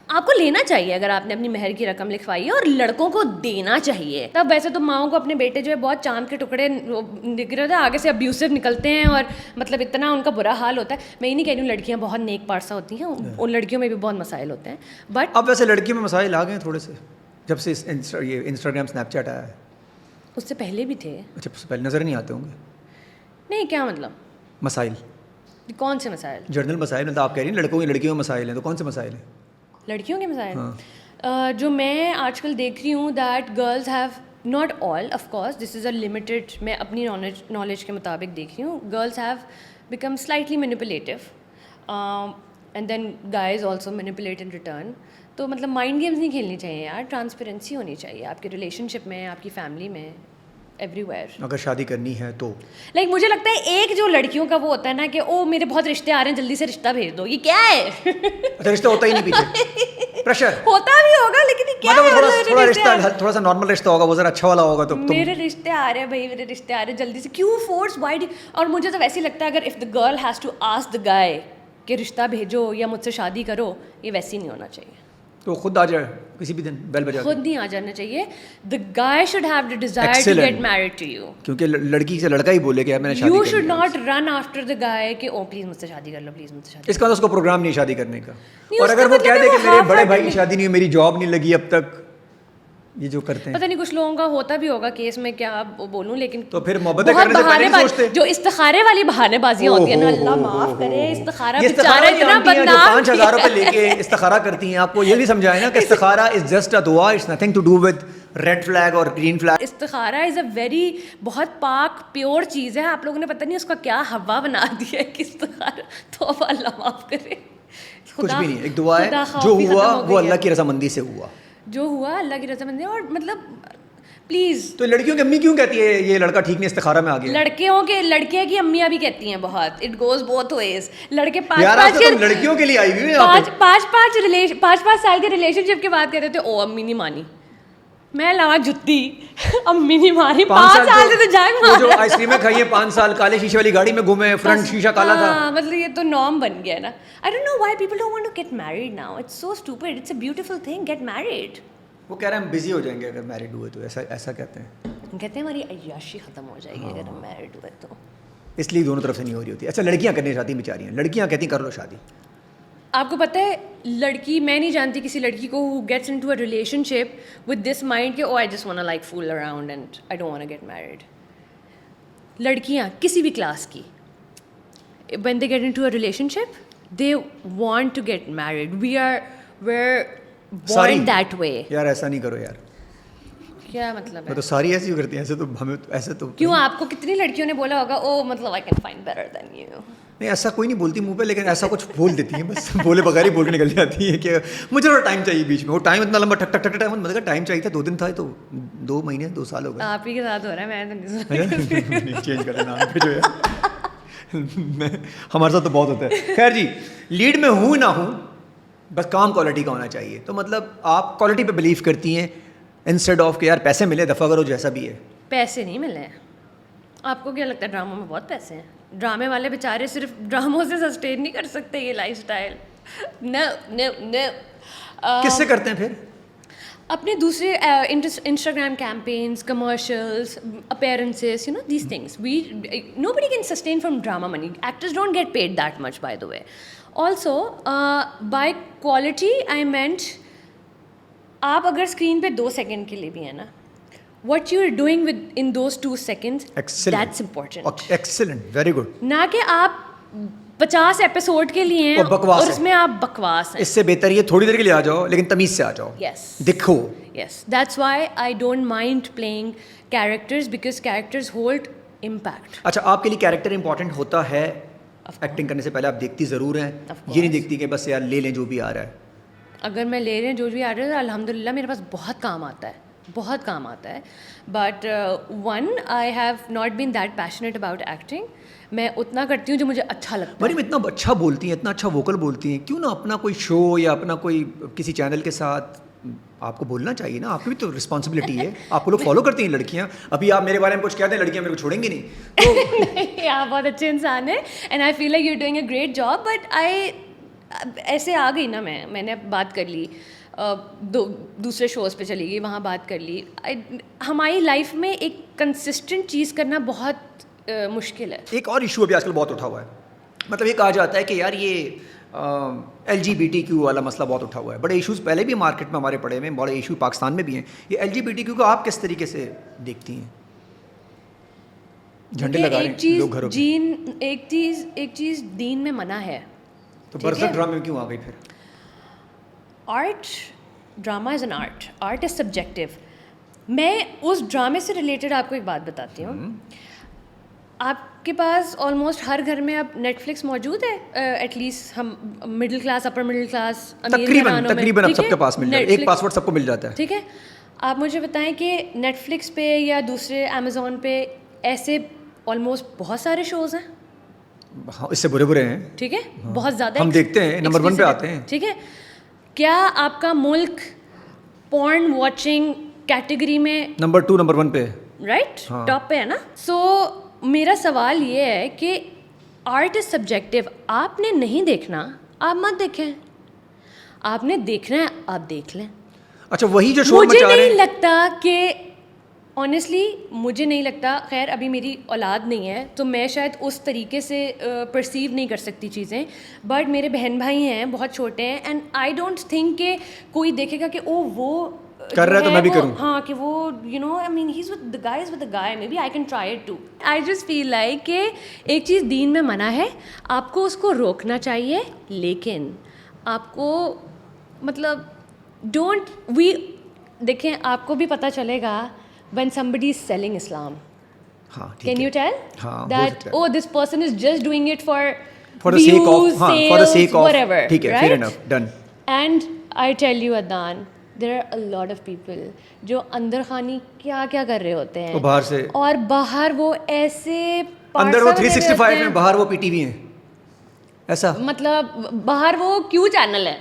آپ کو لینا چاہیے اگر آپ نے اپنی مہر کی رقم لکھوائی ہے, اور لڑکوں کو دینا چاہیے. تب ویسے تو ماؤں کو اپنے بیٹے جو ہے بہت چاند کے ٹکڑے دکھ رہے تھے, آگے سے ابیوسو نکلتے ہیں, اور مطلب اتنا ان کا برا حال ہوتا ہے. میں یہ نہیں کہہ رہی ہوں لڑکیاں بہت نیک پارسا ہوتی ہیں, ان لڑکیوں میں بھی بہت مسائل ہوتے ہیں, بٹ اب ویسے لڑکیوں میں مسائل آ گئے ہیں تھوڑے سے جب سے یہ انسٹاگرام اسنیپ چیٹ آیا ہے. اس سے پہلے بھی تھے. اچھا, پہلے نظر نہیں آتے ہوں گے. نہیں, کیا مطلب مسائل؟ کون سے مسائل؟ جنرل مسائل. مطلب آپ کہہ رہی ہیں لڑکیوں میں مسائل ہیں, تو کون سے مسائل ہیں؟ لڑکیوں کے مسائل جو میں آج کل دیکھ رہی ہوں, that girls have not all, of course this is a limited, میں اپنی نالج کے مطابق دیکھ رہی ہوں, girls have become slightly manipulative, and then guys also manipulate in return. تو مطلب مائنڈ گیمز نہیں کھیلنی چاہیے یار, ٹرانسپیرنسی ہونی چاہیے آپ کے ریلیشن شپ میں, آپ کی فیملی میں, ایوری ویئر. اگر شادی کرنی ہے تو لائک مجھے لگتا ہے ایک جو لڑکیوں کا وہ ہوتا ہے نا کہ او میرے بہت رشتے آ رہے ہیں, جلدی سے رشتہ بھیج دو, یہ کیا ہے؟ اچھا, رشتہ ہوتا ہی نہیں پیچھے, پریشر ہوتا بھی ہوگا, لیکن یہ کیا ہے؟ تھوڑا سا نارمل رشتہ ہوگا, وہ ذرا اچھا والا ہوگا. تو میرے رشتے آ رہے ہیں بھائی, میرے رشتے آ رہے ہیں, جلدی سے کیوں فورس, وائی؟ اور مجھے تو ویسے ہی لگتا ہے اگر if the girl has to ask the guy کہ رشتہ بھیجو یا مجھ سے شادی کرو, یہ ویسے ہی نہیں ہونا چاہیے. تو خود آ جائے کسی بھی دن بیل بجا, خود نہیں آ جانا چاہیے. The guy should have the desire to get married to you, کیونکہ لڑکی سے لڑکا ہی بولے کہ میں نے شادی you should not run after the guy کہ او پلیز مجھ سے شادی کر لو, پلیز مجھ سے شادی. اس کا اس کو پروگرام نہیں شادی کرنے کا. اور اگر وہ کہہ دے کہ میرے بڑے بھائی کی شادی نہیں ہوئی, میری جاب نہیں لگی اب تک, یہ جو کرتے ہیں پتہ نہیں کچھ لوگوں کا ہوتا بھی ہوگا کیس میں, کیا بولوں, لیکن تو پھر محبت کرنے سے پہلے نہیں سوچتے. جو استخارے والی بہانے بازیاں ہوتی ہیں نا, اللہ معاف کرے, استخارہ بیچارہ اتنا بدنام, 5000 روپے لے کے استخارہ کرتی ہیں. آپ کو یہ بھی سمجھائے نا کہ استخارہ از جسٹ اے دعا, it's nothing to do with red flag اور گرین فلیگ. استخارہ از اے ویری بہت پاک پیور چیز ہے. آپ لوگوں نے پتہ نہیں اس کا کیا ہوا بنا دیا ہے کہ استخارہ, تو اللہ معاف کرے. کچھ بھی نہیں, ایک دعا ہے, جو ہوا وہ اللہ کی رضامندی سے ہوا, جو ہوا اللہ کی رضامندی. اور مطلب پلیز, تو لڑکیوں کی امی کیوں کہتی ہے یہ لڑکا ٹھیک نہیں استخارہ میں آ گیا؟ لڑکے کی امیاں بھی کہتی ہیں بہت, اٹ گوز بوتھ ویز. لڑکے لڑکیوں کے لیے آئی ہوئی ہیں, 5 سال کے ریلیشن شپ کی بات کرتے تھے, او امی نہیں مانی, میں لاوا جتی, امی نہیں ماری, 5 سال سے تو جائیں وہ جو آئس کریمیں کھائی ہیں 5 سال, کالے شیشے والی گاڑی میں گھومے, فرنٹ شیشہ کالا تھا. مطلب یہ تو نارم بن گیا نا. I don't know why people don't want to get married now. It's so stupid. It's a beautiful thing. Get married. وہ کہہ رہے ہیں ہم بزی ہو جائیں گے اگر میرڈ ہوئے تو, ایسا کہتے ہیں. کہتے ہیں ہماری عیاشی ختم ہو جائے گی اگر ہم میرڈ ہوئے تو, اس لیے دونوں طرف سے نہیں ہو رہی ہوتی. اچھا, لڑکیاں کرنے شادی بیچاری ہیں, لڑکیاں کہتی ہیں کر لو شادی. آپ کو پتہ ہے لڑکی, میں نہیں جانتی کسی لڑکی کو who gets into a relationship with this mind کہ oh I just wanna like fool around and I don't wanna get married. لڑکیاں کسی بھی کلاس کی, when they get into a relationship they want to get married. We're ساری born that way. یار ایسا نہیں کرو یار. کیا مطلب میں ہے؟ تو ساری ایسی کرتی ہیں, ایسے تو ہمیں ایسے تو کیوں آپ کو کتنی لڑکیوں نے بولا ہوگا او مطلب I can find better than you. نہیں, ایسا کوئی نہیں بولتی منہ پہ, لیکن ایسا کچھ بول دیتی ہیں بس, بولے بغیر ہی بول کے نکل جاتی ہیں کہ مجھے تھوڑا ٹائم چاہیے بیچ میں. وہ ٹائم اتنا لمبا ٹھک ٹھک ٹھک ٹائم, مطلب ٹائم چاہیے تھا 2 دن تھا, تو 2 مہینے 2 سال ہو گئے. آپ ہی کے ساتھ ہو رہا ہے, میں تو نہیں. چینج کر دینا نام پہ جو ہے, ہمارے ساتھ تو بہت ہوتا ہے. خیر جی, لیڈ میں ہوں نہ ہوں, بس کام کوالٹی کا ہونا چاہیے. تو مطلب آپ کوالٹی پہ بلیو کرتی ہیں انسٹیڈ آف کہ یار پیسے ملے دفعہ کرو جیسا بھی ہے. پیسے نہیں ملے ہیں. آپ کو کیا لگتا ہے ڈراموں میں بہت پیسے ہیں؟ ڈرامے والے بیچارے صرف ڈراموں سے سسٹین نہیں کر سکتے یہ لائف اسٹائل. کس سے کرتے ہیں پھر؟ اپنے دوسرے Instagram campaigns, commercials, appearances, you know these things. Nobody can sustain from drama money. Actors don't get paid that much by the way. Also by quality I meant, آپ اگر screen پہ 2 سیکنڈ کے لیے بھی ہیں نا, what you are doing with in those 2 seconds, that's important. Excellent, very good. نہ کہ آپ 50 ایپیسوڈ کے لیے ہیں اور اس میں آپ بکواس ہیں. اس سے بہتر یہ تھوڑی دیر کے لیے آ جاؤ لیکن تمیز سے آ جاؤ. Yes. دکھو. Yes. That's why I don't mind playing characters because characters hold impact. اچھا, آپ کے لیے کیریکٹر امپورٹنٹ ہوتا ہے ایکٹنگ کرنے سے پہلے؟ آپ دیکھتی ضرور ہیں, یہ نہیں دیکھتی کہ بس یار لے لیں جو بھی آ رہا ہے؟ اگر میں لے رہے ہیں جو بھی آ رہا ہے الحمد للہ میرے پاس بہت کام آتا ہے, بہت کام آتا ہے. But I have not been that passionate about acting. میں اتنا کرتی ہوں جو مجھے اچھا لگتا ہے. مریم اتنا اچھا بولتی ہیں, اتنا اچھا ووکل بولتی ہیں, کیوں نہ اپنا کوئی شو یا اپنا کوئی کسی چینل کے ساتھ آپ کو بولنا چاہیے نا. آپ کی بھی تو رسپانسبلٹی ہے, آپ کو لوگ فالو کرتی ہیں لڑکیاں. ابھی آپ میرے بارے میں کچھ کہتے ہیں, لڑکیاں میرے کو چھوڑیں گی نہیں. آپ بہت اچھے انسان ہیں and I feel like you doing a great job. But I ایسے آ گئی نا, میں نے بات کر لی, دوسرے شوز پہ چلی گئی, وہاں بات کر لی. ہماری لائف میں ایک کنسسٹنٹ چیز کرنا بہت مشکل ہے. ایک اور ایشو ابھی آج کل بہت اٹھا ہوا ہے, مطلب یہ کہا جاتا ہے کہ یار یہ LGBTQ والا مسئلہ بہت اٹھا ہوا ہے. بڑے ایشوز پہلے بھی مارکیٹ میں ہمارے پڑے ہوئے ہیں, بڑے ایشو پاکستان میں بھی ہیں. یہ LGBTQ کو آپ کس طریقے سے دیکھتی ہیں؟ جھنڈے لگا رہے ہیں لوگ گھروں پہ. ایک چیز دین میں منع ہے, تو برزخ ڈرامے میں کیوں آ گئی پھر؟ Art, drama is an art, art is subjective. میں اس ڈرامے سے ریلیٹڈ آپ کو ایک بات بتاتی ہوں. آپ کے پاس آلموسٹ ہر گھر میں اب نیٹ فلکس موجود ہے, ایٹ لیسٹ ہم middle class, upper middle class, تقریباً اب سب کے پاس مل جاتا ہے, ایک پاسورڈ سب کو مل جاتا ہے. ٹھیک ہے, آپ مجھے بتائیں کہ نیٹ فلکس پہ یا دوسرے امیزون پہ ایسے آلموسٹ بہت سارے شوز ہیں. اس سے برے ہیں, ٹھیک ہے, بہت زیادہ ہم دیکھتے ہیں, نمبر 1 پہ آتے ہیں. ٹھیک ہے, کیا آپ کا ملک پورن واچنگ کیٹیگری میں نمبر 2 نمبر 1 پہ رائٹ ٹاپ پہ ہے نا؟ سو میرا سوال یہ ہے کہ آرٹ از سبجیکٹیو. آپ نے نہیں دیکھنا آپ مت دیکھیں, آپ نے دیکھنا ہے آپ دیکھ لیں. اچھا, وہی جو شو مجھے نہیں لگتا کہ آنیسٹلی مجھے نہیں لگتا, خیر ابھی میری اولاد نہیں ہے تو میں شاید اس طریقے سے پرسیو نہیں کر سکتی چیزیں, بٹ میرے بہن بھائی ہیں بہت چھوٹے ہیں, اینڈ آئی ڈونٹ تھنک کہ کوئی دیکھے گا کہ او وہ کر رہا ہے تو میں بھی کروں. ہاں, کہ وہ you know I mean he is with the guy is with the guy, maybe I can try it too. I just feel like کہ ایک چیز دین میں منع ہے, آپ کو اس کو روکنا چاہیے, لیکن آپ کو مطلب ڈونٹ وی دیکھیں آپ کو بھی پتہ چلے گا when somebody is selling Islam. Can you tell that oh this person is just doing it for the sake of sales, whatever, ٹھیک ہے, fair enough, done. And I tell you Adnan, there are a lot of people جو اندر خانی کیا کیا کر رہے ہوتے ہیں باہر سے, اور باہر وہ ایسے اندر وہ 365 ہیں, باہر وہ PTV ہیں, ایسا مطلب باہر وہ کیوں چینل ہے.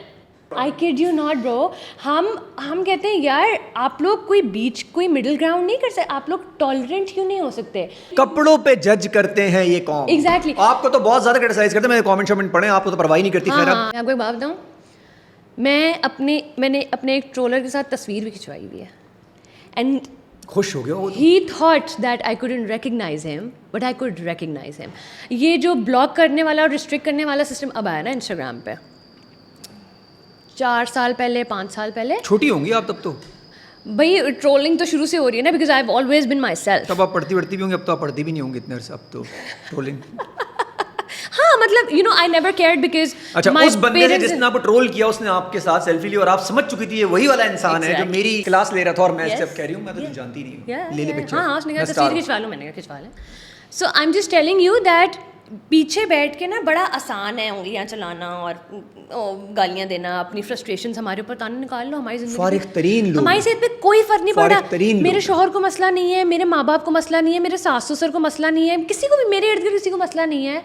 I kid you not bro, ہم کہتے ہیں یار آپ لوگ کوئی بیچ کوئی مڈل گراؤنڈ نہیں کر سکتے, آپ لوگ ٹالرنٹ کیوں نہیں ہو سکتے؟ کپڑوں پہ جج کرتے ہیں یہ قوم. ایگزیکٹلی, آپ کو تو بہت زیادہ کرٹیسائز کرتے ہیں, میں کامنٹ شامنٹ پڑھیں, آپ کو تو پرواہ نہیں کرتی. خیر میں آپ کو ایک بات بتاؤں, میں نے اپنے ایک ٹرولر کے ساتھ تصویر بھی کھنچوائی ہوئی ہے, اینڈ خوش ہو گیا وہ. He thought that I couldn't recognize him, but I could recognize him. یہ جو بلاک کرنے والا اور ریسٹرکٹ کرنے والا سسٹم اب آیا نا انسٹاگرام پہ, 4 سال پہلے 5 سال پہلے. چھوٹی ہوں گی آپ تب تو بھائی, ٹرولنگ تو شروع سے ہو رہی ہے نا, because I have always been my self. تب آپ پڑھتی بھی ہوں گی, اب تو آپ پڑھتی بھی نہیں ہوں گی اتنے عرصے, اب تو ٹرولنگ. ہاں مطلب you know I never cared because اچھا اس بندے نے جس نے آپ کو ٹرول کیا اس نے آپ کے ساتھ سیلفی لی اور آپ سمجھ چکی تھی یہ وہی والا انسان ہے جو میری کلاس لے رہا تھا اور میں جب کہہ رہی ہوں میں تو جانتی نہیں ہوں لے لے پکچر. ہاں اس نے کہا تصویر کھنچوا لوں, میں نے کہا کھنچوا لیں. So I am just telling you that پیچھے بیٹھ کے نا بڑا آسان ہے انگلیاں چلانا اور گالیاں دینا, اپنی فرسٹریشنز ہمارے اوپر تانے نکال لو. ہماری زندگی فارغ ترین لوگ, ہماری صحت پہ کوئی فرق نہیں پڑ رہا. میرے شوہر کو مسئلہ نہیں ہے, میرے ماں باپ کو مسئلہ نہیں ہے, میرے ساس سسر کو مسئلہ نہیں ہے, کسی کو بھی میرے ارد گرد کسی کو مسئلہ نہیں ہے.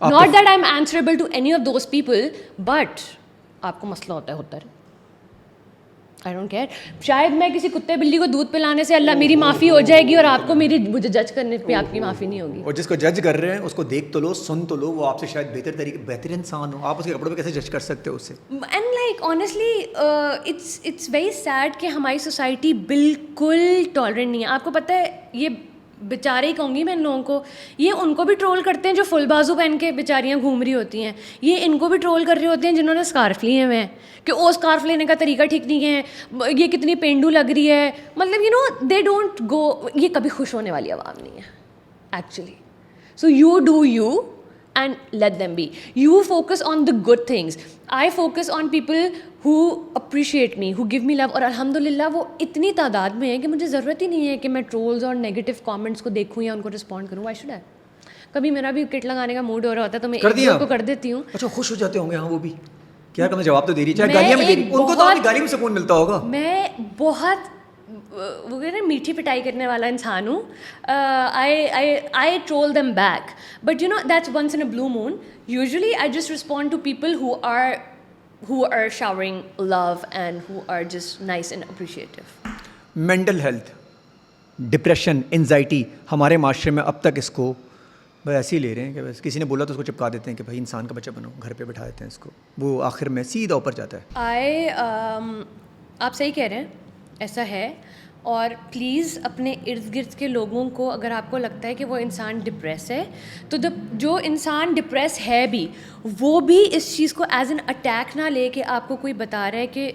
Not that I'm answerable to any of those people, but آپ کو مسئلہ ہوتا ہے. I don't care. شاید میں کسی کتے بلی کو دودھ پلانے سے اللہ میری معافی ہو جائے گی اور آپ کو مجھے جج کرنے پہ آپ کی معافی نہیں ہوگی. اور جس کو جج کر رہے ہیں اس کو دیکھ تو لو, سن تو لو, وہ آپ سے شاید بہتر انسان ہو, آپ اس کے کپڑوں پہ کیسے جج کر سکتے ہو اس سے. And like honestly it's very sad کہ ہماری سوسائٹی بالکل ٹالرنٹ نہیں ہے. آپ کو پتہ ہے یہ بیچارے ہی کہوں گی میں ان لوگوں کو, یہ ان کو بھی ٹرول کرتے ہیں جو فل بازو پہن کے بیچاریاں گھوم رہی ہوتی ہیں, یہ ان کو بھی ٹرول کر رہے ہوتے ہیں جنہوں نے اسکارف لیے ہوئے ہیں کہ وہ اسکارف لینے کا طریقہ ٹھیک نہیں ہے, یہ کتنی پینڈو لگ رہی ہے. مطلب you know they don't go, یہ کبھی خوش ہونے والی عوام نہیں ہے actually. So you do you and let them be. You focus on the good things. I focus on people who appreciate me, who give me love. اور الحمدللہ وہ اتنی تعداد میں ہے کہ مجھے ضرورت ہی نہیں ہے کہ میں ٹرولز اور نیگیٹو کامنٹس کو دیکھوں یا ان کو رسپونڈ کروں. Why should I? کبھی میرا بھی کٹ لگانے کا موڈ ہو رہا ہوتا ہے تو میں ایک دو کو کر دیتی ہوں. اچھا خوش ہو جاتے ہوں گے ہاں وہ بھی, کیا کرنا, جواب تو دے رہی, چاہے گالیاں میں دے رہی, ان کو تو اپنی گالی میں سکون ملتا ہوگا. میں بہت وہ کہتے ہیں میٹھی پٹائی کرنے والا انسان ہوں. I troll them back, but you know that's once in a blue moon. Usually I just respond to people who are showering love and who are just nice and appreciative. Mental health, depression, anxiety ہمارے معاشرے میں اب تک اس کو بس ایسے ہی لے رہے ہیں کہ بس کسی نے بولا تو اس کو چپکا دیتے ہیں کہ بھائی انسان کا بچہ بنو, گھر پہ بٹھا دیتے ہیں اس کو, وہ آخر میں سیدھا اوپر جاتا ہے. آپ صحیح کہہ رہے ہیں, ایسا ہے. اور پلیز اپنے ارد گرد کے لوگوں کو, اگر آپ کو لگتا ہے کہ وہ انسان ڈپریس ہے تو جو انسان ڈپریس ہے بھی وہ بھی اس چیز کو ایز این اٹیک نہ لے کہ آپ کو کوئی بتا رہا ہے کہ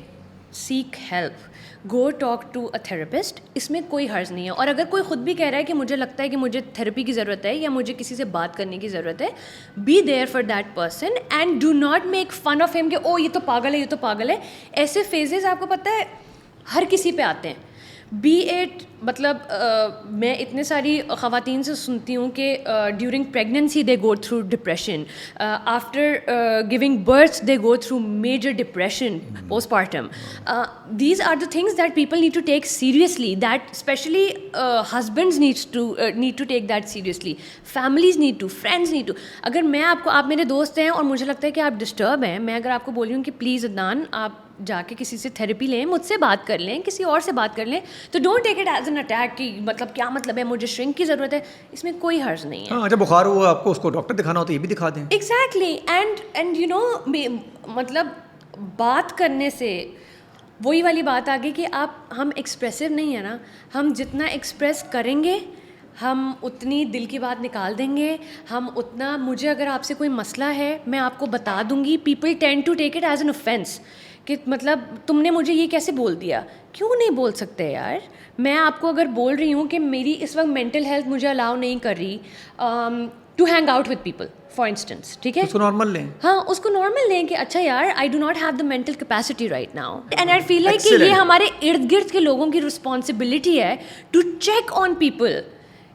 seek help, go talk to a therapist. اس میں کوئی حرج نہیں ہے. اور اگر کوئی خود بھی کہہ رہا ہے کہ مجھے لگتا ہے کہ مجھے تھراپی کی ضرورت ہے یا مجھے کسی سے بات کرنے کی ضرورت ہے, be there for that person and do not make fun of ہم کہ او یہ تو پاگل ہے, یہ تو پاگل ہے. ایسے فیزز آپ کو پتہ ہے ہر کسی پہ آتے ہیں. بی ایٹ مطلب میں اتنے ساری خواتین سے سنتی ہوں کہ during pregnancy they go through depression, after giving birth they go through major depression postpartum. These are the things that people need to take seriously, that especially husbands need to take that seriously, families need to, friends need to. اگر میں آپ میرے دوست ہیں اور مجھے لگتا ہے کہ آپ ڈسٹرب ہیں, میں اگر آپ کو بول رہی ہوں کہ پلیز عدنان آپ جا کے کسی سے تھیراپی لیں, مجھ سے بات کر لیں, کسی اور سے بات کر لیں, تو don't take it as an attack کہ مطلب کیا مطلب ہے مجھے شرنک کی ضرورت ہے. اس میں کوئی حرج نہیں ہے. ہاں جب بخار ہوا آپ کو اس کو ڈاکٹر دکھانا ہو تو یہ بھی دکھا دیں. ایگزیکٹلی. اینڈ یو نو مطلب بات کرنے سے وہی والی بات آ گئی کہ ہم ایکسپریسو نہیں ہیں نا, ہم جتنا ایکسپریس کریں گے ہم اتنی دل کی بات نکال دیں گے, ہم اتنا, مجھے اگر آپ سے کوئی مسئلہ ہے میں آپ کو بتا دوں گی, people tend to take it as an offence کہ مطلب تم نے مجھے یہ کیسے بول دیا. کیوں نہیں بول سکتے یار؟ میں آپ کو اگر بول رہی ہوں کہ میری اس وقت مینٹل ہیلتھ مجھے الاؤ نہیں کر رہی to hang out with people for instance, ٹھیک ہے, اس کو نارمل لیں. ہاں اس کو نارمل لیں کہ اچھا یار I do not have the mental capacity right now, and I feel like کہ یہ ہمارے ارد گرد کے لوگوں کی رسپانسبلٹی ہے ٹو چیک آن پیپل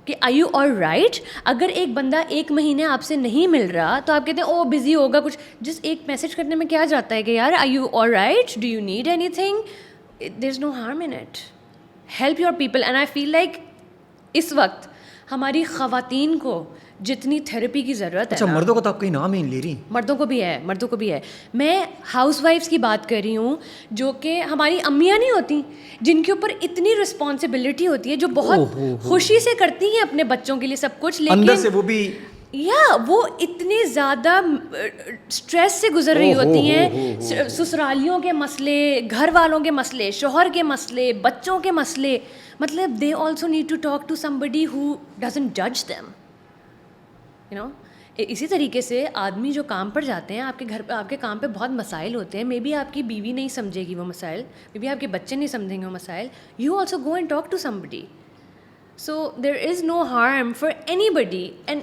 کہ آر یو آل رائٹ. اگر ایک بندہ ایک مہینے آپ سے نہیں مل رہا تو آپ کہتے ہیں او بزی ہوگا کچھ, جس ایک میسج کرنے میں کیا جاتا ہے کہ یار are you all right, do you need anything, there is no harm in it. Help your people. And I feel like اس وقت ہماری خواتین کو جتنی تھیراپی کی ضرورت ہے. اچھا مردوں کا تو آپ کہیں نام ہی نہیں لے رہی. مردوں کو بھی ہے. میں ہاؤس وائفس کی بات کر رہی ہوں جو کہ ہماری امیاں نہیں ہوتی, جن کے اوپر اتنی رسپانسبلٹی ہوتی ہے, جو بہت خوشی سے کرتی ہیں اپنے بچوں کے لیے سب کچھ, لیکن اندر سے وہ بھی وہ اتنے زیادہ اسٹریس سے گزر رہی ہوتی ہیں, سسرالیوں کے مسئلے, گھر والوں کے مسئلے, شوہر کے مسئلے, بچوں کے مسئلے, مطلب they also need to talk to somebody who doesn't جج دیم, یو نو. اسی طریقے سے آدمی جو کام پر جاتے ہیں, آپ کے گھر پہ آپ کے کام پہ بہت مسائل ہوتے ہیں, مے بی آپ کی بیوی نہیں سمجھے گی وہ مسائل, مے بی آپ کے بچے نہیں سمجھیں گے وہ مسائل, you also go and talk to somebody. So there is no harm for anybody, and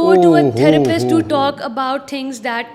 go to a therapist to talk about things that.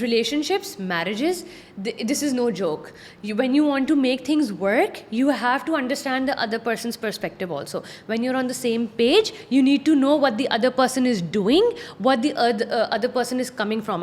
relationships, marriages, this is no joke. When you want to make things work, you have to understand the other person's perspective also. When you're on the same page, you need to know what the other person is doing, what the other person is coming from.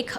1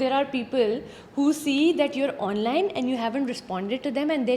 there are people who see that you're online and you haven't responded to them and they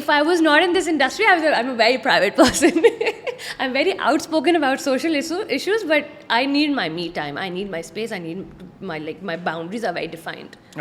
If I was not in this industry, I'm a very private person. I'm very outspoken about social issues, but I need my me time. I need my space. I need my boundaries are very defined.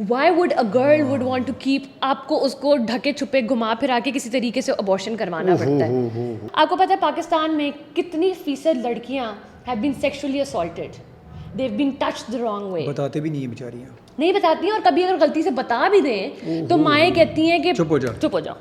Why would a girl would want to keep, آپ کو اس کو ڈھکے چھپے گھما پھرا کے کسی طریقے سے ابارشن کروانا پڑتا ہے. آپ کو پتہ ہے پاکستان میں کتنی فیصد لڑکیاں have been sexually assaulted, they've been touched the wrong way. بتاتے بھی نہیں ہیں بیچاریاں, نہیں بتاتی ہیں, اور کبھی اگر غلطی سے بتا بھی دیں تو مائیں کہتی ہیں کہ چپ ہو جا, چپ ہو جاؤ.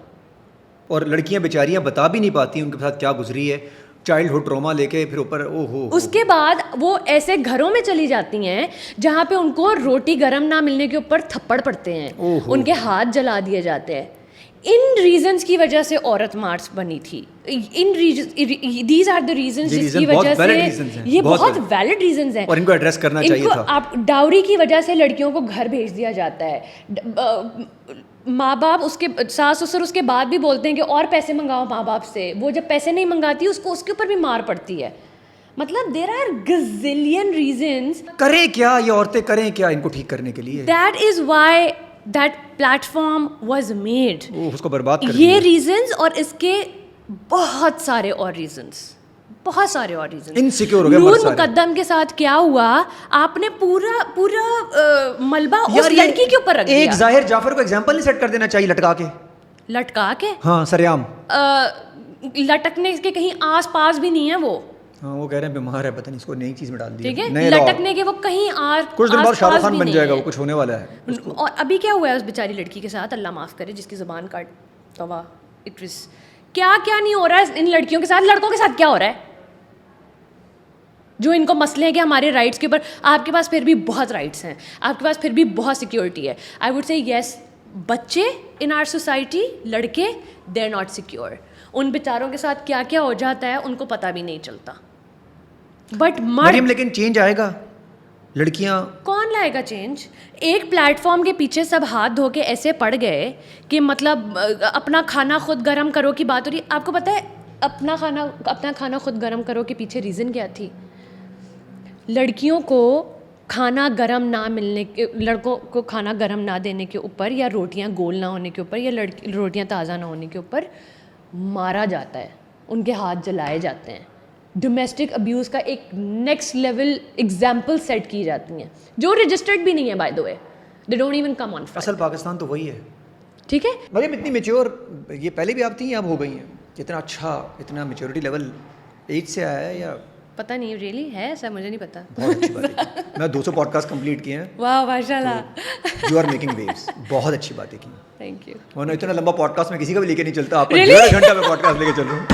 اور لڑکیاں بیچاریاں بتا بھی نہیں پاتی ان کے ساتھ کیا گزری ہے, چائلڈ ہوڈ ٹراما لے کے پھر اوپر اس کے بعد وہ ایسے گھروں میں چلی جاتی ہیں جہاں پہ ان کو روٹی گرم نہ ملنے کے اوپر تھپڑ پڑتے ہیں, ان کے ہاتھ جلا دیے جاتے ہیں. ان ریزنس کی وجہ سے عورت مارچ بنی تھی. دیز آر دا ریزنس جس کی وجہ سے یہ بہت ویلڈ ریزنس ہیں, اور ان کو ایڈریس کرنا چاہیے تھا. آپ ڈاوری کی وجہ سے لڑکیوں کو گھر بھیج دیا جاتا ہے. ماں باپ اس کے ساس سسر اس کے بعد بھی بولتے ہیں کہ اور پیسے منگاؤ ماں باپ سے, وہ جب پیسے نہیں منگاتی اس کو اس کے اوپر بھی مار پڑتی ہے. مطلب دیر آر گزیلین ریزنس. کریں کیا یہ عورتیں, کریں کیا ان کو ٹھیک کرنے کے لیے؟ That is why that platform was made. اس کو برباد کر یہ ریزنس اور اس کے بہت سارے اور ریزنس, بہت سارے اور ریزنس. انسیکیور ہو گئے نور مقدم کے ساتھ کیا ہوا, آپ نے پورا ملبہ اس لڑکی کے اوپر رکھ دیا. ایک ظاہر جعفر کو ایگزامپل نہیں سیٹ کر دینا چاہیے لٹکا کے, ہاں سریام لٹکنے کے کہیں آس پاس بھی نہیں ہے وہ. ہاں وہ کہہ رہے ہیں بیمار ہے, پتہ نہیں اس کو نئی چیز میں ڈال دی. ٹھیک ہے, لٹکنے کے وہ کہیں کچھ دن بعد شاہ رخ خان بن جائے گا, وہ کچھ ہونے والا ہے. اور ابھی کیا ہوا ہے اس بیچاری لڑکی کے ساتھ, اللہ معاف کرے جس کی زبان کاٹ توا, اٹ واز کیا نہیں ہو رہا ہے ان لڑکیوں کے ساتھ. لڑکوں کے ساتھ کیا ہو رہا ہے جو ان کو مسئلے ہیں کہ ہمارے رائٹس کے اوپر. آپ کے پاس پھر بھی بہت رائٹس ہیں, آپ کے پاس پھر بھی بہت سیکیورٹی ہے. آئی وڈ سے یس, بچے ان آر سوسائٹی, لڑکے دے آر ناٹ سیکیور. ان بیچاروں کے ساتھ کیا کیا ہو جاتا ہے ان کو پتہ بھی نہیں چلتا. بٹ مریم لیکن چینج آئے گا, لڑکیاں کون لائے گا چینج؟ ایک پلیٹ فارم کے پیچھے سب ہاتھ دھو کے ایسے پڑ گئے کہ مطلب اپنا کھانا خود گرم کرو کی بات ہو رہی. آپ کو پتہ ہے اپنا کھانا خود گرم کرو کے پیچھے ریزن کیا تھی؟ لڑکیوں کو کھانا گرم نہ ملنے کے, لڑکوں کو کھانا گرم نہ دینے کے اوپر, یا روٹیاں گول نہ ہونے کے اوپر, یا روٹیاں تازہ نہ ہونے کے اوپر مارا جاتا ہے, ان کے ہاتھ جلائے جاتے ہیں. ڈومیسٹک ابیوز کا ایک نیکسٹ لیول ایگزامپل سیٹ کی جاتی ہیں جو رجسٹرڈ بھی نہیں ہے by the way, they don't even come on. اصل پاکستان تو وہی ہے. ٹھیک ہے, مریم اتنی میچور, یہ پہلے بھی آپ تھیں یا اب ہو گئی ہیں؟ اتنا اچھا, اتنا میچورٹی لیول ایج سے آیا ہے یا پتہ نہیں ریئلی ہے ایسا, مجھے نہیں پتا. بہت اچھی بات ہے. میں 200 پوڈ کاسٹ کمپلیٹ کیے ہیں. واہ ماشاء اللہ, یو آر میکنگ ویوز. بہت اچھی باتیں کی. Thank you. ورنہ اتنا لمبا پوڈ کاسٹ میں کسی کا بھی لے کے نہیں چلتا, آپ 1.5 گھنٹہ میں پوڈ کاسٹ لے کے چل رہا ہوں.